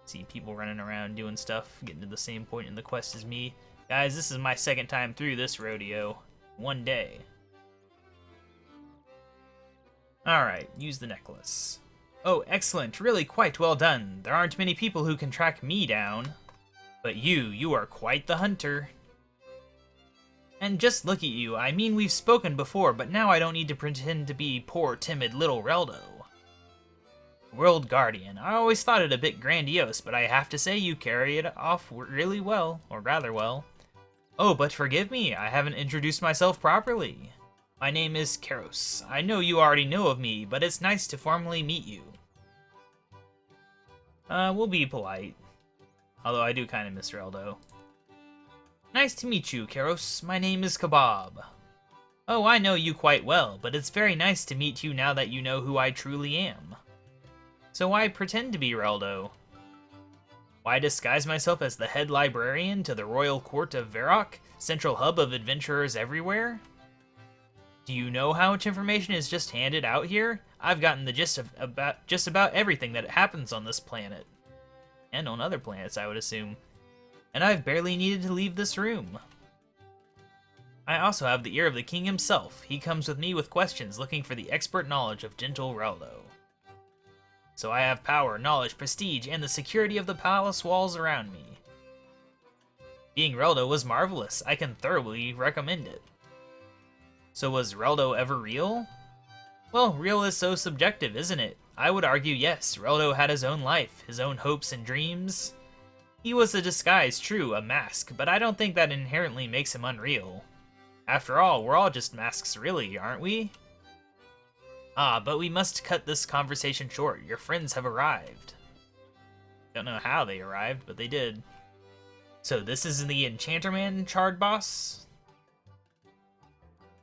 See people running around doing stuff, getting to the same point in the quest as me. Guys, this is my second time through this rodeo. One day. Alright, use the necklace. Oh, excellent. Really quite well done. There aren't many people who can track me down. But you are quite the hunter. And just look at you, I mean we've spoken before, but now I don't need to pretend to be poor timid little Reldo. World Guardian. I always thought it a bit grandiose, but I have to say you carry it off really well, or rather well. Oh, but forgive me, I haven't introduced myself properly. My name is Karos. I know you already know of me, but it's nice to formally meet you. We'll be polite. Although I do kind of miss Reldo. Nice to meet you, Karos. My name is KaBob. Oh, I know you quite well, but it's very nice to meet you now that you know who I truly am. So why pretend to be Reldo? Why disguise myself as the head librarian to the royal court of Varrock, central hub of adventurers everywhere? Do you know how much information is just handed out here? I've gotten the gist of just about everything that happens on this planet. And on other planets, I would assume. And I've barely needed to leave this room. I also have the ear of the king himself. He comes with me with questions looking for the expert knowledge of gentle Reldo. So I have power, knowledge, prestige, and the security of the palace walls around me. Being Reldo was marvelous. I can thoroughly recommend it. So was Reldo ever real? Well, real is so subjective, isn't it? I would argue yes, Reldo had his own life, his own hopes and dreams. He was a disguise, true, a mask, but I don't think that inherently makes him unreal. After all, we're all just masks really, aren't we? Ah, but we must cut this conversation short. Your friends have arrived. Don't know how they arrived, but they did. So this is the Enchanter Man Charred Boss?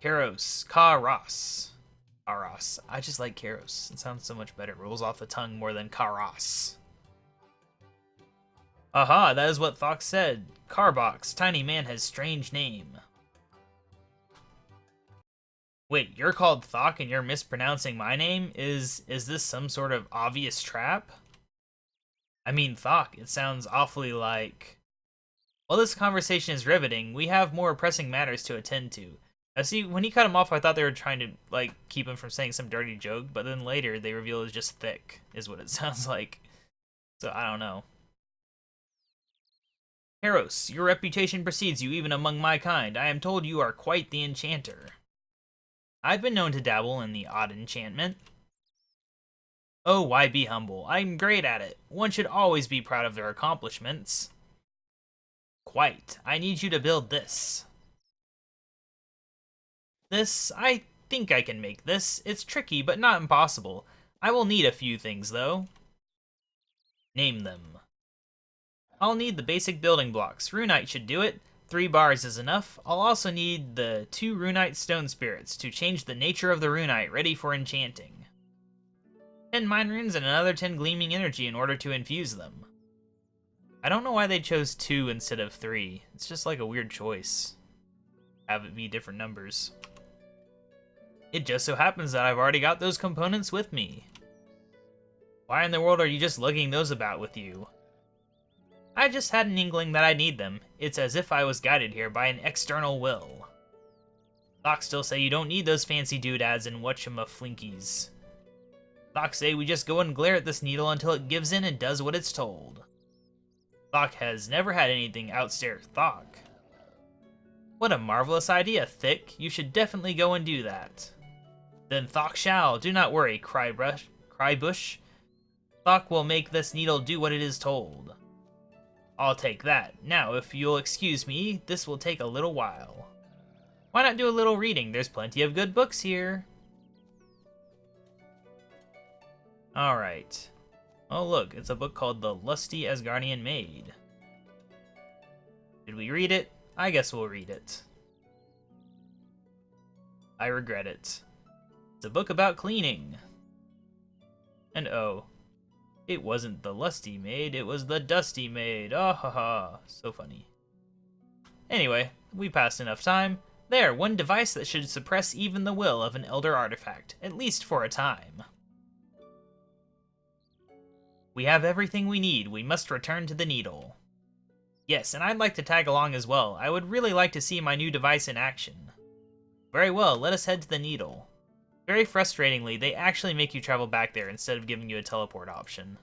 Karos, Karos. Karos. I just like Karos. It sounds so much better. It rolls off the tongue more than Karos. Aha, that is what Thok said. Carbox, tiny man has strange name. Wait, you're called Thok and you're mispronouncing my name? Is this some sort of obvious trap? I mean, Thok, it sounds awfully like... While this conversation is riveting, we have more pressing matters to attend to. I see, when he cut him off, I thought they were trying to, like, keep him from saying some dirty joke, but then later they reveal it's just thick, is what it sounds like. So, I don't know. Karos, your reputation precedes you even among my kind. I am told you are quite the enchanter. I've been known to dabble in the odd enchantment. Oh, why be humble? I'm great at it. One should always be proud of their accomplishments. Quite. I need you to build this. This? I think I can make this. It's tricky, but not impossible. I will need a few things, though. Name them. I'll need the basic building blocks. Runite should do it. 3 bars is enough. I'll also need the 2 Runite stone spirits to change the nature of the Runite ready for enchanting. 10 mine runes and another 10 gleaming energy in order to infuse them. I don't know why they chose 2 instead of 3. It's just like a weird choice. Have it be different numbers. It just so happens that I've already got those components with me. Why in the world are you just lugging those about with you? I just had an inkling that I need them. It's as if I was guided here by an external will. Thok still say you don't need those fancy doodads and whatchamaflinkies. Thok say we just go and glare at this needle until it gives in and does what it's told. Thok has never had anything outstare Thok. What a marvelous idea, Thick. You should definitely go and do that. Then Thok shall. Do not worry, Crybush. Thok will make this needle do what it is told. I'll take that. Now, if you'll excuse me, this will take a little while. Why not do a little reading? There's plenty of good books here. Alright. Oh look, it's a book called The Lusty Asgardian Maid. Did we read it? I guess we'll read it. I regret it. It's a book about cleaning. And oh, it wasn't the lusty maid, it was the dusty maid. Ah ha ha, so funny. Anyway, we passed enough time. There, one device that should suppress even the will of an elder artifact, at least for a time. We have everything we need. We must return to the needle. Yes, and I'd like to tag along as well. I would really like to see my new device in action. Very well, let us head to the needle. Very frustratingly, they actually make you travel back there instead of giving you a teleport option.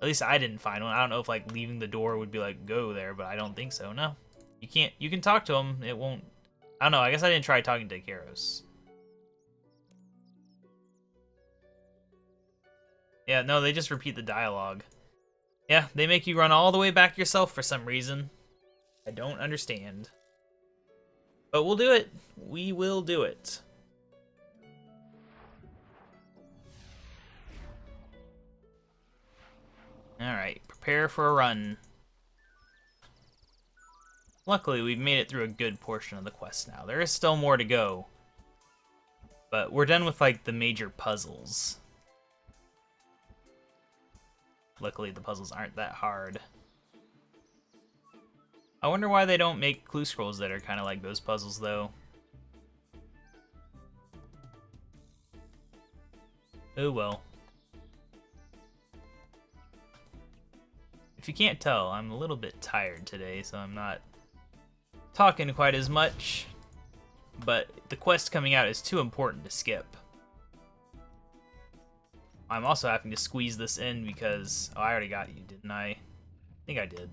At least I didn't find one. I don't know if like leaving the door would be like go there, but I don't think so. No. You can talk to them. It won't I don't know, I guess I didn't try talking to Karos. Yeah, no, they just repeat the dialogue. Yeah, they make you run all the way back yourself for some reason. I don't understand. But we'll do it. We will do it. Alright, prepare for a run. Luckily, we've made it through a good portion of the quest now. There is still more to go. But we're done with, like, the major puzzles. Luckily, the puzzles aren't that hard. I wonder why they don't make clue scrolls that are kind of like those puzzles, though. Oh well. If you can't tell, I'm a little bit tired today, so I'm not talking quite as much. But the quest coming out is too important to skip. I'm also having to squeeze this in because... Oh, I already got you, didn't I? I think I did.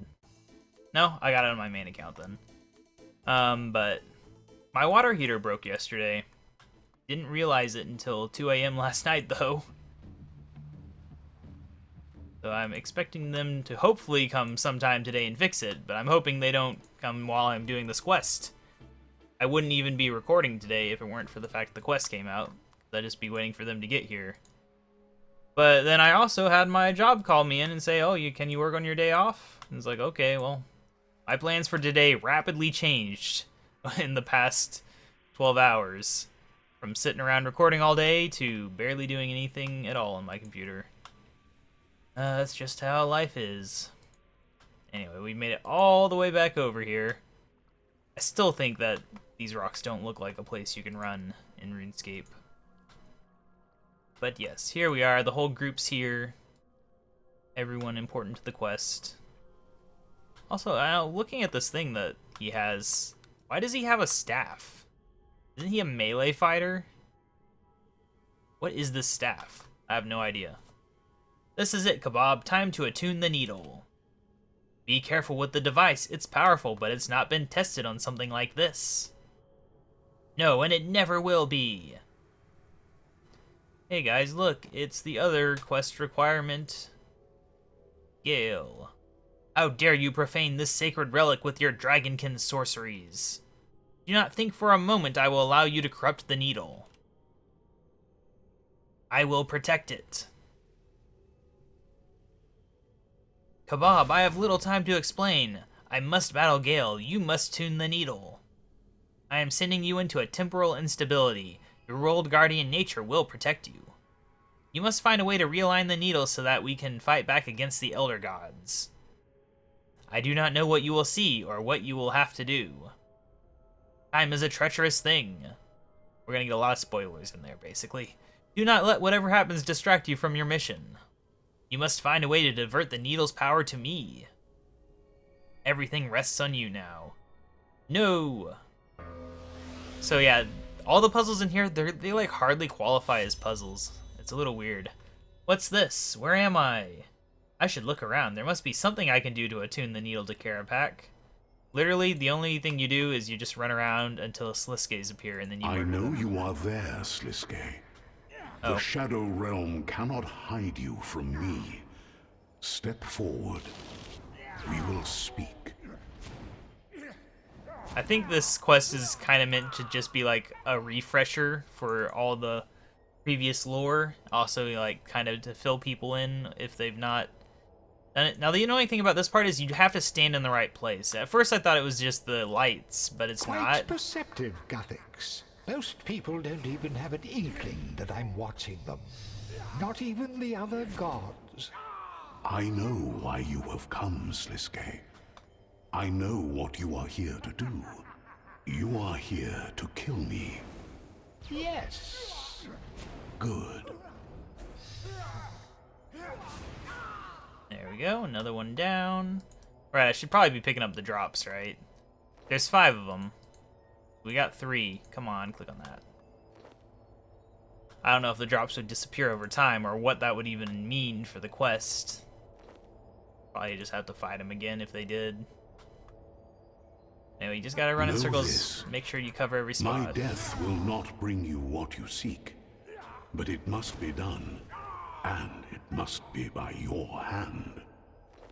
No, I got it on my main account then. But my water heater broke yesterday. Didn't realize it until 2 a.m. last night, though. So I'm expecting them to hopefully come sometime today and fix it, but I'm hoping they don't come while I'm doing this quest. I wouldn't even be recording today if it weren't for the fact the quest came out. I'd just be waiting for them to get here. But then I also had my job call me in and say, oh, can you work on your day off? And it's like, okay, well, my plans for today rapidly changed in the past 12 hours. From sitting around recording all day to barely doing anything at all on my computer. That's just how life is. Anyway, we made it all the way back over here. I still think that these rocks don't look like a place you can run in RuneScape. But yes, here we are. The whole group's here. Everyone important to the quest. Also, looking at this thing that he has, why does he have a staff? Isn't he a melee fighter? What is this staff? I have no idea. This is it, KaBob. Time to attune the needle. Be careful with the device. It's powerful, but it's not been tested on something like this. No, and it never will be. Hey guys, look. It's the other quest requirement. Gale. How dare you profane this sacred relic with your dragonkin sorceries? Do not think for a moment I will allow you to corrupt the needle. I will protect it. KaBob, I have little time to explain. I must battle Gale. You must tune the needle. I am sending you into a temporal instability. Your world guardian nature will protect you. You must find a way to realign the needle so that we can fight back against the Elder Gods. I do not know what you will see or what you will have to do. Time is a treacherous thing. We're gonna get a lot of spoilers in there, basically. Do not let whatever happens distract you from your mission. You must find a way to divert the needle's power to me. Everything rests on you now. No! So yeah, all the puzzles in here, they like hardly qualify as puzzles. It's a little weird. What's this? Where am I? I should look around. There must be something I can do to attune the needle to Karapak. Literally, the only thing you do is you just run around until Sliskays appear, and then you... I know you are there, Sliskay. The Shadow Realm cannot hide you from me. Step forward. We will speak. I think this quest is kind of meant to just be like a refresher for all the previous lore. Also, like, kind of to fill people in if they've not done it. Now, the annoying thing about this part is you have to stand in the right place. At first, I thought it was just the lights, but it's Quite not. perceptive, Guthix. Most people don't even have an inkling that I'm watching them. Not even the other gods. I know why you have come, Sliskay. I know what you are here to do. You are here to kill me. Yes. Good. There we go, another one down. Right, I should probably be picking up the drops, right? There's 5 of them. We got 3. Come on, click on that. I don't know if the drops would disappear over time or what that would even mean for the quest. Probably just have to fight them again if they did. Anyway, you just gotta run in Know circles. this. Make sure you cover every My spot. death will not bring you what you seek, but it must be done, and it must be by your hand.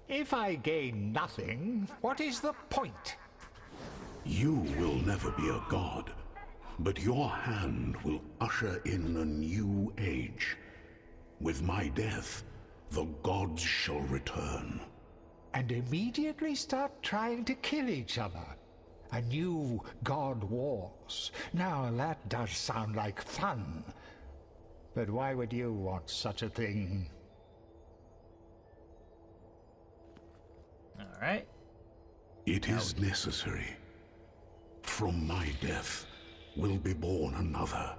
If I gain nothing, what is the point? You will never be a god, but your hand will usher in a new age. With my death, the gods shall return. And immediately start trying to kill each other. A new god wars. Now that does sound like fun. But why would you want such a thing? Alright. It is necessary. From my death will be born another.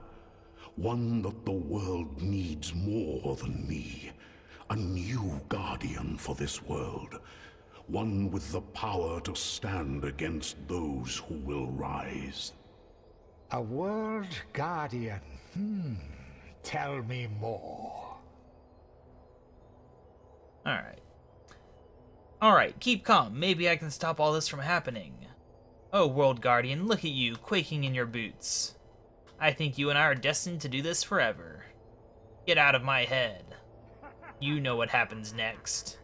One that the world needs more than me. A new guardian for this world. One with the power to stand against those who will rise. A world guardian. Tell me more. Alright. Alright, keep calm. Maybe I can stop all this from happening. Oh, World Guardian, look at you, quaking in your boots. I think you and I are destined to do this forever. Get out of my head. You know what happens next.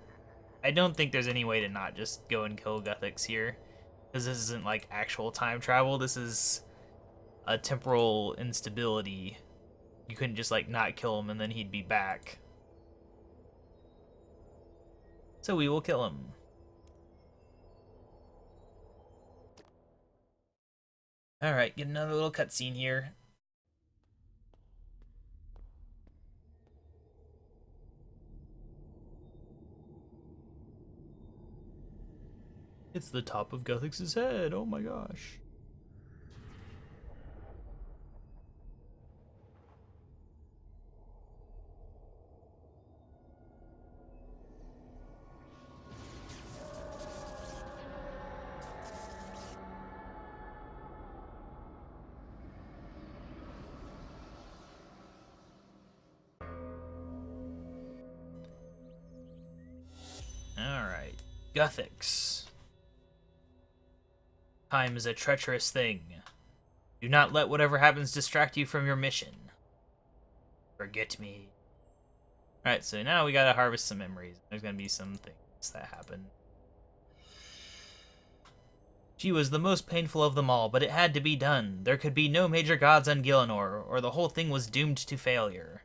I don't think there's any way to not just go and kill Guthix here. Because this isn't like actual time travel, this is a temporal instability. You couldn't just like not kill him and then he'd be back. So we will kill him. Alright, get another little cutscene here. It's the top of Guthix's head, oh my gosh. Alright, Guthix. Time is a treacherous thing. Do not let whatever happens distract you from your mission. Forget me. Alright, so now we gotta harvest some memories. There's gonna be some things that happen. She was the most painful of them all, but it had to be done. There could be no major gods on Gielinor, or the whole thing was doomed to failure.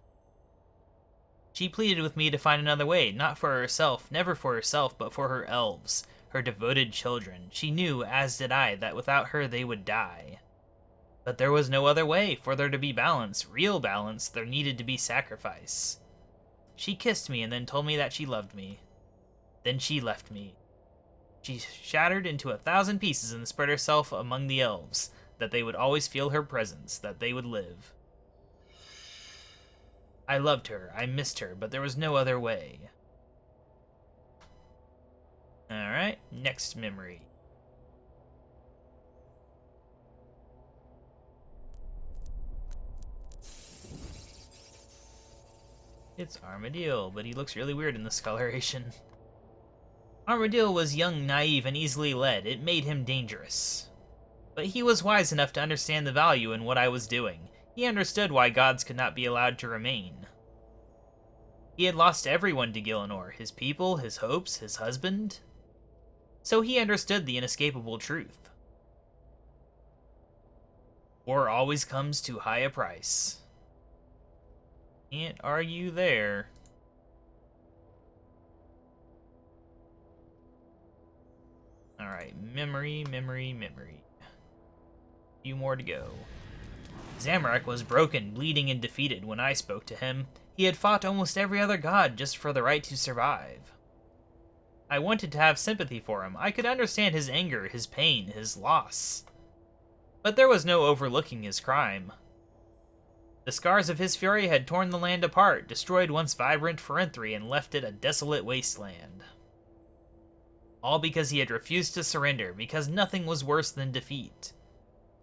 She pleaded with me to find another way, not for herself, never for herself, but for her elves, her devoted children. She knew, as did I, that without her they would die. But there was no other way. For there to be balance, real balance, there needed to be sacrifice. She kissed me and then told me that she loved me. Then she left me. She shattered into 1,000 pieces and spread herself among the elves, that they would always feel her presence, that they would live. I loved her, I missed her, but there was no other way. Alright, next memory. It's Armadillo, but he looks really weird in this coloration. Armadillo was young, naive, and easily led. It made him dangerous. But he was wise enough to understand the value in what I was doing. He understood why gods could not be allowed to remain. He had lost everyone to Gielinor, his people, his hopes, his husband. So he understood the inescapable truth. War always comes too high a price. Can't argue there. Alright, memory. Few more to go. Zamorak was broken, bleeding, and defeated when I spoke to him. He had fought almost every other god just for the right to survive. I wanted to have sympathy for him. I could understand his anger, his pain, his loss. But there was no overlooking his crime. The scars of his fury had torn the land apart, destroyed once vibrant Ferenthri, and left it a desolate wasteland. All because he had refused to surrender, because nothing was worse than defeat.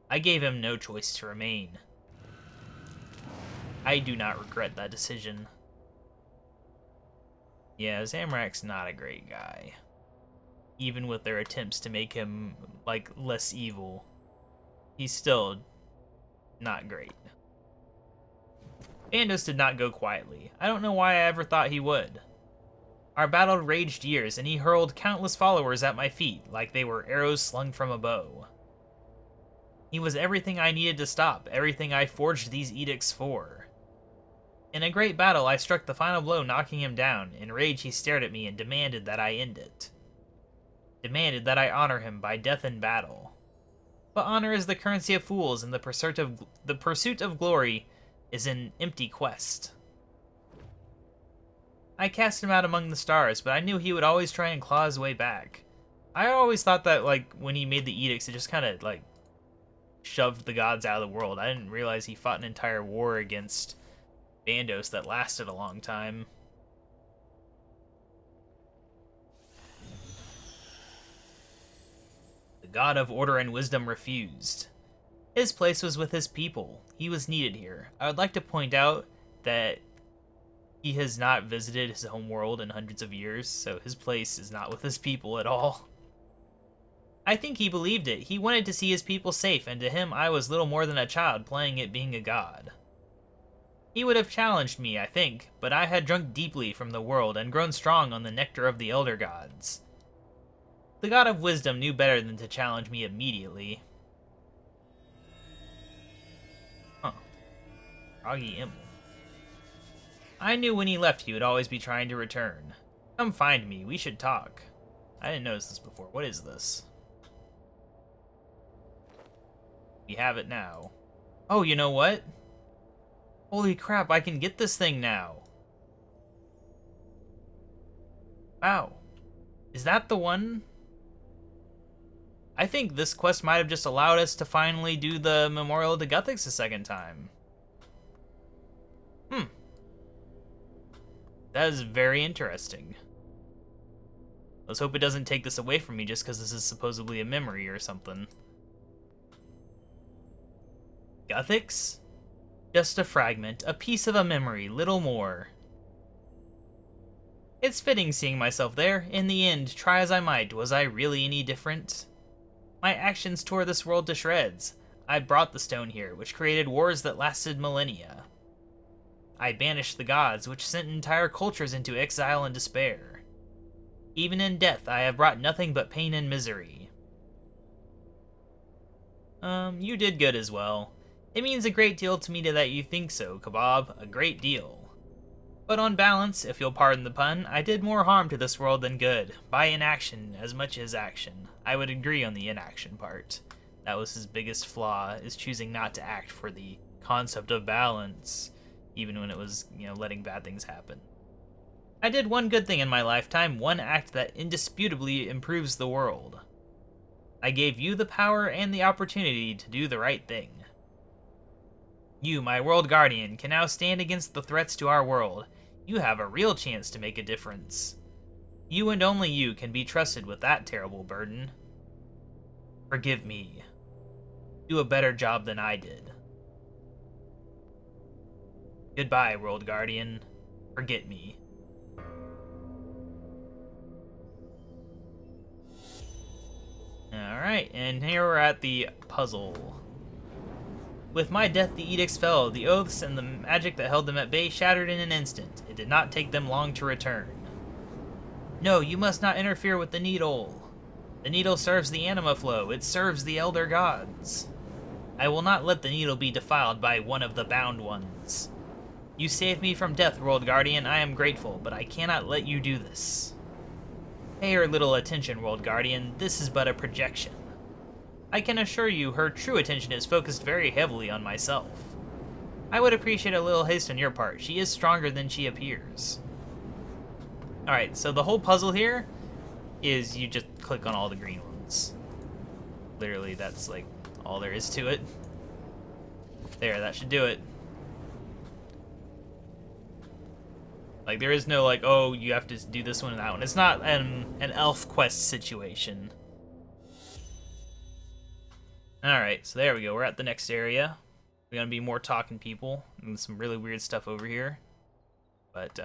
I gave him no choice to remain. I do not regret that decision. Yeah, Zamorak's not a great guy. even with their attempts to make him, like, less evil. He's still not great. Bandos did not go quietly. I don't know why I ever thought he would. Our battle raged years, and he hurled countless followers at my feet like they were arrows slung from a bow. He was everything I needed to stop, everything I forged these edicts for. In a great battle, I struck the final blow, knocking him down. In rage, he stared at me and demanded that I end it. Demanded that I honor him by death in battle. But honor is the currency of fools, and the pursuit of glory is an empty quest. I cast him out among the stars, but I knew he would always try and claw his way back. I always thought that, like, when he made the edicts, it just kind of, like, shoved the gods out of the world. I didn't realize he fought an entire war against Bandos that lasted a long time. The god of order and wisdom refused. His place was with his people. He was needed here. I would like to point out that he has not visited his home world in hundreds of years, so his place is not with his people at all. I think he believed it. He wanted to see his people safe, and to him I was little more than a child playing at being a god. He would have challenged me, I think, but I had drunk deeply from the world and grown strong on the nectar of the elder gods. The god of wisdom knew better than to challenge me immediately. Huh. Froggy Emblem. I knew when he left he would always be trying to return. Come find me, we should talk. I didn't notice this before. What is this? We have it now. Oh, you know what? Holy crap, I can get this thing now. Wow. Is that the one? I think this quest might have just allowed us to finally do the Memorial to Guthix a second time. That is very interesting. Let's hope it doesn't take this away from me just because this is supposedly a memory or something. Guthix? Just a fragment, a piece of a memory, little more. It's fitting seeing myself there. In the end, try as I might, was I really any different? My actions tore this world to shreds. I brought the stone here, which created wars that lasted millennia. I banished the gods, which sent entire cultures into exile and despair. Even in death, I have brought nothing but pain and misery. You did good as well. It means a great deal to me that you think so, KaBob, a great deal. But on balance, if you'll pardon the pun, I did more harm to this world than good, by inaction as much as action. I would agree on the inaction part. That was his biggest flaw, is choosing not to act for the concept of balance, even when it was, letting bad things happen. I did one good thing in my lifetime, one act that indisputably improves the world. I gave you the power and the opportunity to do the right thing. You, my world guardian, can now stand against the threats to our world. You have a real chance to make a difference. You and only you can be trusted with that terrible burden. Forgive me. Do a better job than I did. Goodbye, world guardian. Forget me. Alright, and here we're at the puzzle. With my death, the edicts fell. The oaths and the magic that held them at bay shattered in an instant. It did not take them long to return. No, you must not interfere with the needle. The needle serves the anima flow. It serves the elder gods. I will not let the needle be defiled by one of the bound ones. You saved me from death, World Guardian. I am grateful, but I cannot let you do this. Pay her little attention, World Guardian. This is but a projection. I can assure you her true attention is focused very heavily on myself. I would appreciate a little haste on your part. She is stronger than she appears. Alright, so the whole puzzle here is you just click on all the green ones. Literally, that's like all there is to it. There, that should do it. Like, there is no, like, oh, you have to do this one and that one. It's not an elf quest situation. Alright, so there we go. We're at the next area. We're gonna be more talking people. And some really weird stuff over here. But,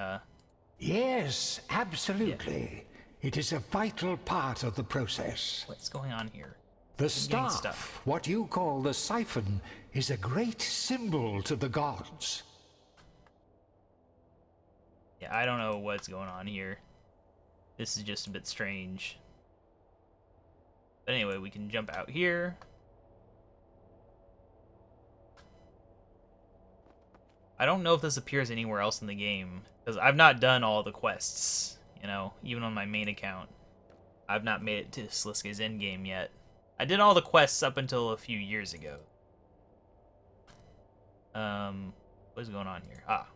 Yes, absolutely. It is a vital part of the process. What's going on here? The getting staff, what you call the siphon, is a great symbol to the gods. Yeah, I don't know what's going on here. This is just a bit strange. But anyway, we can jump out here. I don't know if this appears anywhere else in the game, because I've not done all the quests, you know, even on my main account. I've not made it to Sliska's endgame yet. I did all the quests up until a few years ago. What is going on here? Ah.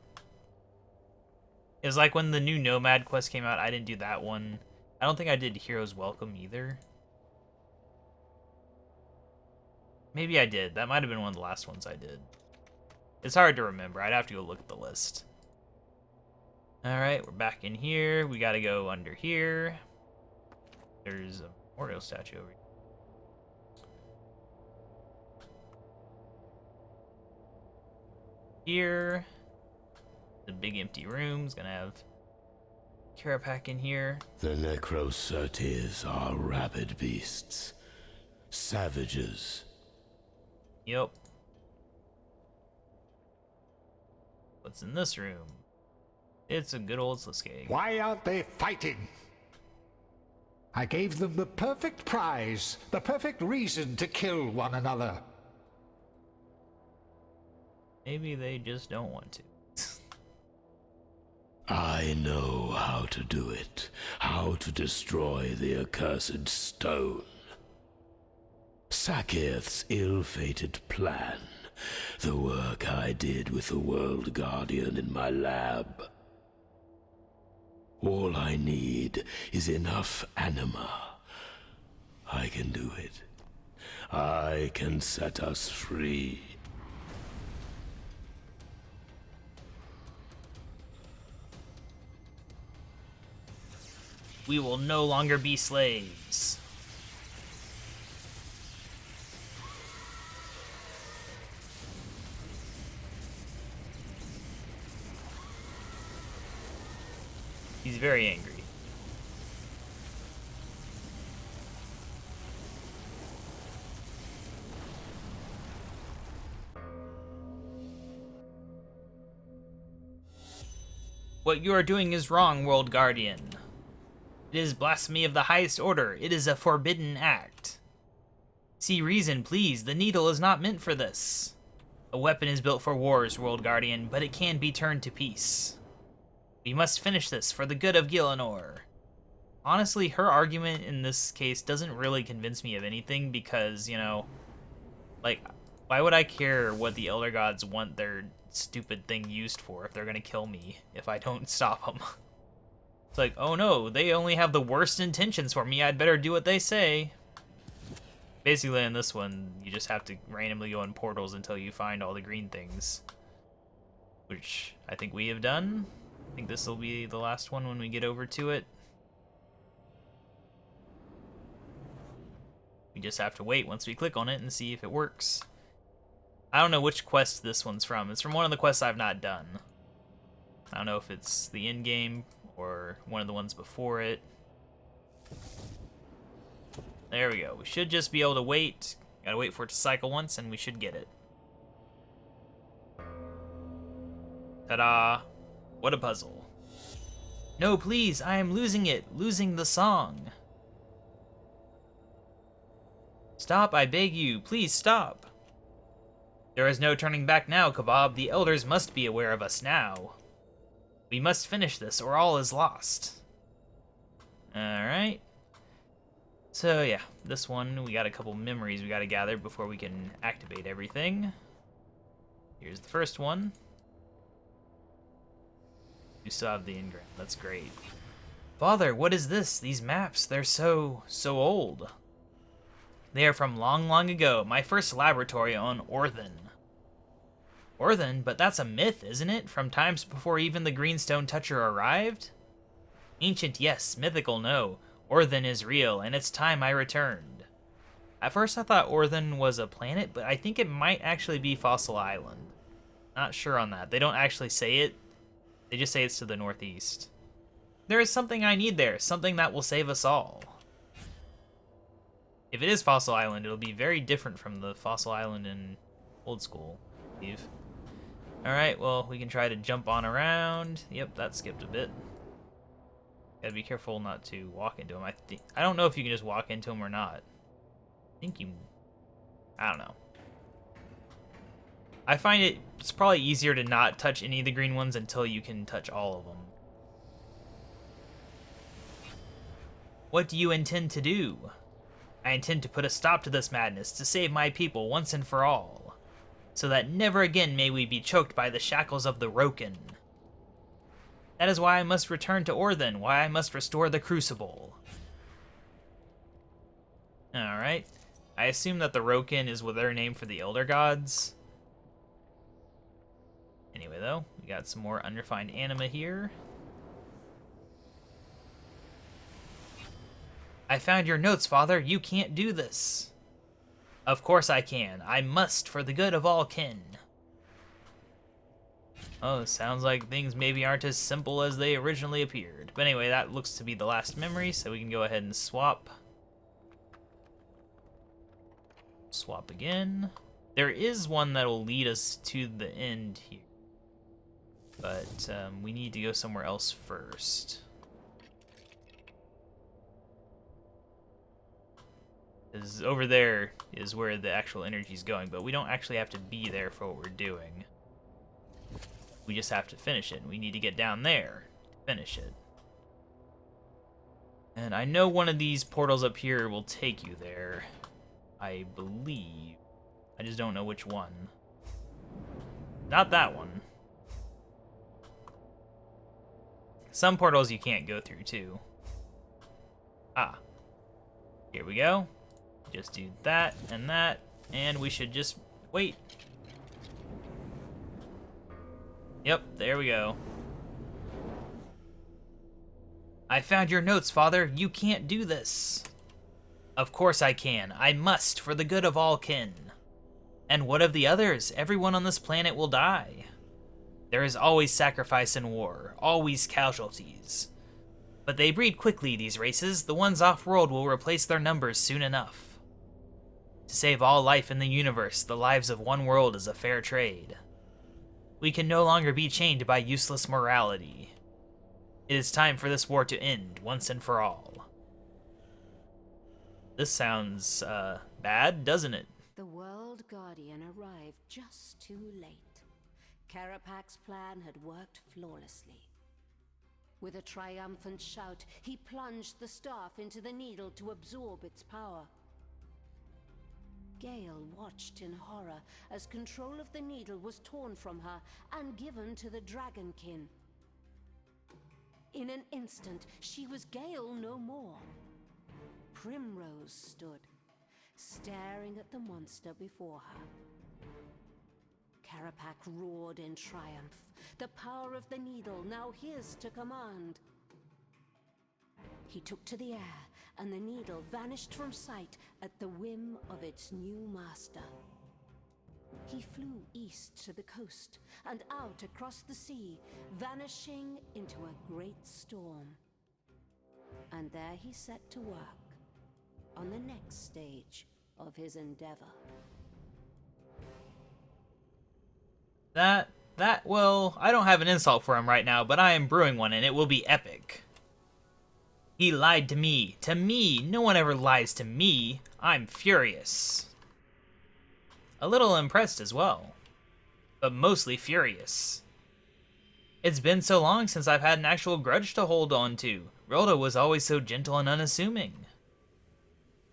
It was like when the new Nomad quest came out, I didn't do that one. I don't think I did Hero's Welcome either. Maybe I did. That might have been one of the last ones I did. It's hard to remember. I'd have to go look at the list. Alright, we're back in here. We gotta go under here. There's a memorial statue over here. Here. The big empty room's gonna have Karapak in here. The Necrocertes are rabid beasts. Savages. Yep. What's in this room? It's a good old Sliska. Why aren't they fighting? I gave them the perfect prize, the perfect reason to kill one another. Maybe they just don't want to. I know how to do it. How to destroy the accursed stone. Saketh's ill-fated plan. The work I did with the World Guardian in my lab. All I need is enough anima. I can do it. I can set us free. We will no longer be slaves. He's very angry. What you are doing is wrong, World Guardian. It is blasphemy of the highest order. It is a forbidden act. See reason, please. The needle is not meant for this. A weapon is built for wars, World Guardian, but it can be turned to peace. We must finish this for the good of Gielinor. Honestly, her argument in this case doesn't really convince me of anything because, you know, like, why would I care what the Elder Gods want their stupid thing used for if they're gonna kill me if I don't stop them? It's like, oh no, they only have the worst intentions for me, I'd better do what they say. Basically, in this one, you just have to randomly go in portals until you find all the green things. Which I think we have done. I think this will be the last one when we get over to it. We just have to wait once we click on it and see if it works. I don't know which quest this one's from. It's from one of the quests I've not done. I don't know if it's the end game or one of the ones before it. There we go. We should just be able to wait. Gotta wait for it to cycle once and we should get it. Ta-da! What a puzzle. No, please, I am losing it. Losing the song. Stop, I beg you. Please stop. There is no turning back now, KaBob. The elders must be aware of us now. We must finish this or all is lost. Alright. So yeah, this one, we got a couple memories we gotta gather before we can activate everything. Here's the first one. You still have the engram. That's great. Father, what is this? These maps, they're so old. They are from long, long ago. My first laboratory on Orthan. Orthan? But that's a myth, isn't it? From times before even the Greenstone Toucher arrived? Ancient, yes. Mythical, no. Orthan is real, and it's time I returned. At first I thought Orthan was a planet, but I think it might actually be Fossil Island. Not sure on that. They don't actually say it. They just say it's to the northeast. There is something I need there, something that will save us all. If it is Fossil Island, it'll be very different from the Fossil Island in Old School, I believe. Alright, well, we can try to jump on around. Yep, that skipped a bit. Gotta be careful not to walk into him. I don't know if you can just walk into him or not. I think you... I don't know. I find it's probably easier to not touch any of the green ones until you can touch all of them. What do you intend to do? I intend to put a stop to this madness, to save my people once and for all, so that never again may we be choked by the shackles of the Roken. That is why I must return to Orthen, why I must restore the Crucible. Alright. I assume that the Roken is their name for the Elder Gods. Anyway, though, we got some more unrefined anima here. I found your notes, Father. You can't do this. Of course I can. I must, for the good of all kin. Oh, sounds like things maybe aren't as simple as they originally appeared. But anyway, that looks to be the last memory, so we can go ahead and swap. Swap again. There is one that will lead us to the end here. But we need to go somewhere else first. Because over there is where the actual energy is going, but we don't actually have to be there for what we're doing. We just have to finish it. We need to get down there to finish it. And I know one of these portals up here will take you there. I believe. I just don't know which one. Not that one. Some portals you can't go through, too. Ah. Here we go. Just do that, and we should just wait. Yep, there we go. I found your notes, Father. You can't do this. Of course I can. I must, for the good of all kin. And what of the others? Everyone on this planet will die. There is always sacrifice in war, always casualties. But they breed quickly, these races. The ones off-world will replace their numbers soon enough. To save all life in the universe, the lives of one world is a fair trade. We can no longer be chained by useless morality. It is time for this war to end, once and for all. This sounds, bad, doesn't it? The World Guardian arrived just too late. Karapak's plan had worked flawlessly. With a triumphant shout, he plunged the staff into the needle to absorb its power. Gale watched in horror as control of the needle was torn from her and given to the Dragonkin. In an instant, she was Gale no more. Primrose stood, staring at the monster before her. Karapak roared in triumph, the power of the needle now his to command. He took to the air, and the needle vanished from sight at the whim of its new master. He flew east to the coast and out across the sea, vanishing into a great storm. And there he set to work on the next stage of his endeavor. Well, I don't have an insult for him right now, but I am brewing one, and it will be epic. He lied to me. To me! No one ever lies to me. I'm furious. A little impressed as well. But mostly furious. It's been so long since I've had an actual grudge to hold on to. Rhoda was always so gentle and unassuming.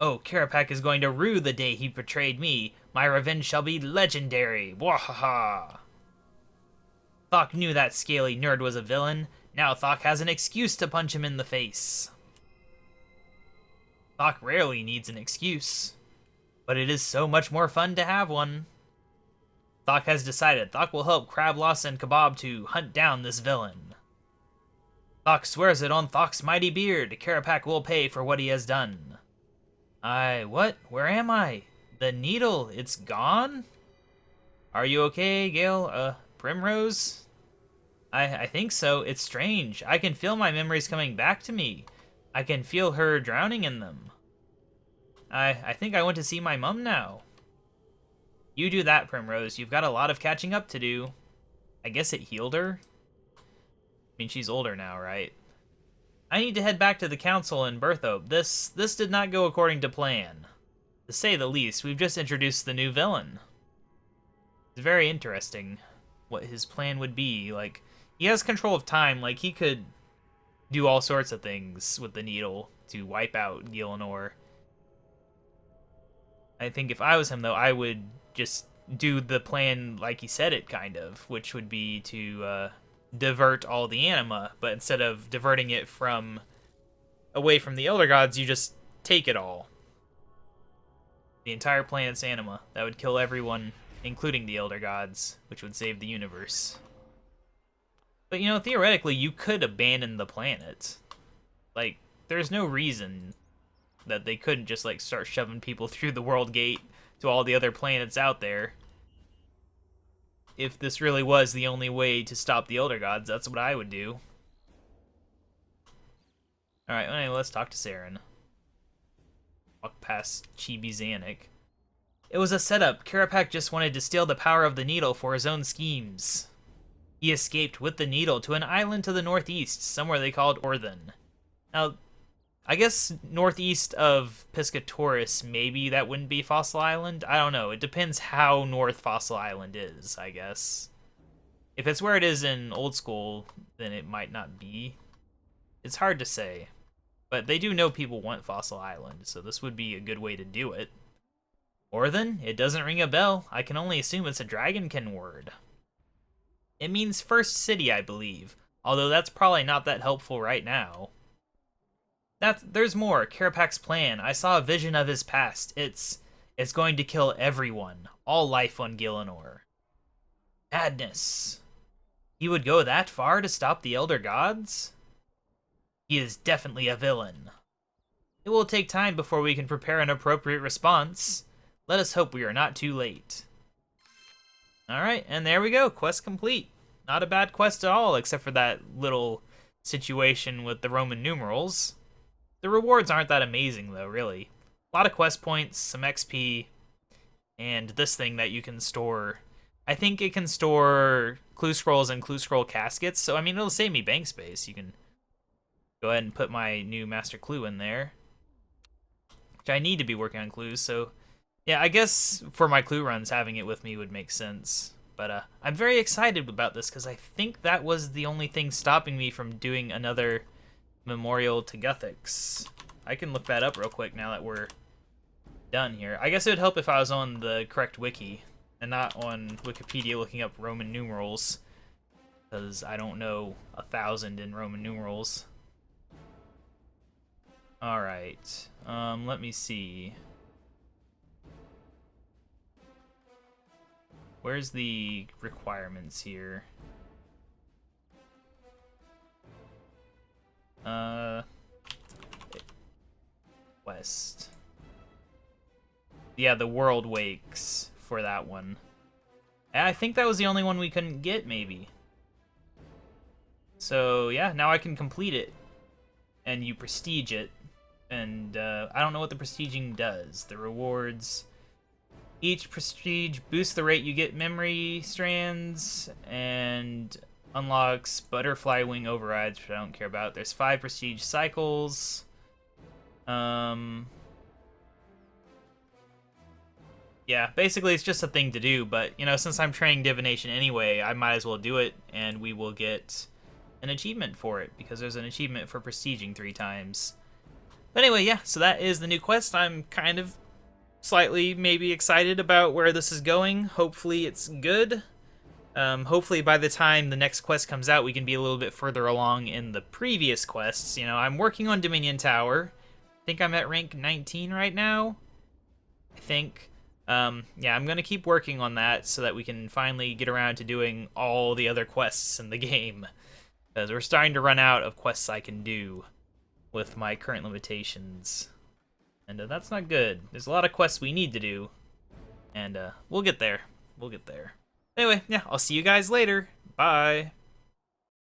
Oh, Karapak is going to rue the day he betrayed me. My revenge shall be legendary. Wahaha! Thok knew that scaly nerd was a villain. Now Thok has an excuse to punch him in the face. Thok rarely needs an excuse, but it is so much more fun to have one. Thok has decided Thok will help Krabloss and KaBob to hunt down this villain. Thok swears it on Thok's mighty beard. Karapak will pay for what he has done. What? Where am I? The needle, it's gone? Are you okay, Gale? Primrose? I think so. It's strange. I can feel my memories coming back to me. I can feel her drowning in them. I think I want to see my mum now. You do that, Primrose. You've got a lot of catching up to do. I guess it healed her? I mean, she's older now, right? I need to head back to the council in Berthope. This did not go according to plan. To say the least, we've just introduced the new villain. It's very interesting what his plan would be. Like, he has control of time. Like, he could do all sorts of things with the needle to wipe out Gielinor. I think if I was him, though, I would just do the plan like he said it, kind of, which would be to divert all the anima, but instead of diverting it from away from the Elder Gods, you just take it all. The entire planet's anima. That would kill everyone, including the Elder Gods, which would save the universe. But, you know, theoretically, you could abandon the planet. Like, there's no reason that they couldn't just, like, start shoving people through the world gate to all the other planets out there. If this really was the only way to stop the Elder Gods, that's what I would do. Alright, anyway, let's talk to Saren. Walk past Chibi Zanuck. It was a setup. Karapak just wanted to steal the power of the needle for his own schemes. He escaped with the needle to an island to the northeast, somewhere they called Orthan. Now, I guess northeast of Piscatoris, maybe that wouldn't be Fossil Island? I don't know. It depends how north Fossil Island is, I guess. If it's where it is in Old School, then it might not be. It's hard to say. But they do know people want Fossil Island, so this would be a good way to do it. Orthan? It doesn't ring a bell. I can only assume it's a Dragonkin word. It means first city, I believe. Although that's probably not that helpful right now. There's more. Karapak's plan. I saw a vision of his past. It's going to kill everyone. All life on Gielinor. Madness. He would go that far to stop the Elder Gods? He is definitely a villain. It will take time before we can prepare an appropriate response. Let us hope we are not too late. Alright, and there we go. Quest complete. Not a bad quest at all, except for that little situation with the Roman numerals. The rewards aren't that amazing, though, really. A lot of quest points, some XP, and this thing that you can store. I think it can store clue scrolls and clue scroll caskets, so, I mean, it'll save me bank space. You can go ahead and put my new master clue in there, which I need to be working on clues, so yeah, I guess for my clue runs, having it with me would make sense. But I'm very excited about this, because I think that was the only thing stopping me from doing another Memorial to Guthix. I can look that up real quick now that we're done here. I guess it would help if I was on the correct wiki, and not on Wikipedia looking up Roman numerals, because I don't know 1,000 in Roman numerals. Alright, let me see. Where's the requirements here? West. Yeah, the World Wakes for that one. I think that was the only one we couldn't get, maybe. So, yeah, now I can complete it. And you prestige it. And, I don't know what the prestiging does. The rewards... Each prestige boosts the rate you get memory strands, and unlocks butterfly wing overrides, which I don't care about. There's 5 prestige cycles. Yeah, basically it's just a thing to do, but, you know, since I'm training divination anyway, I might as well do it, and we will get an achievement for it, because there's an achievement for prestiging 3 times. But anyway, yeah, so that is the new quest. I'm kind of slightly maybe excited about where this is going. Hopefully it's good. Hopefully by the time the next quest comes out, we can be a little bit further along in the previous quests. You know, I'm working on Dominion Tower. I think I'm at rank 19 right now. I think. Yeah, I'm going to keep working on that so that we can finally get around to doing all the other quests in the game. Because we're starting to run out of quests I can do with my current limitations. And that's not good. There's a lot of quests we need to do. And we'll get there. We'll get there. Anyway, yeah, I'll see you guys later. Bye.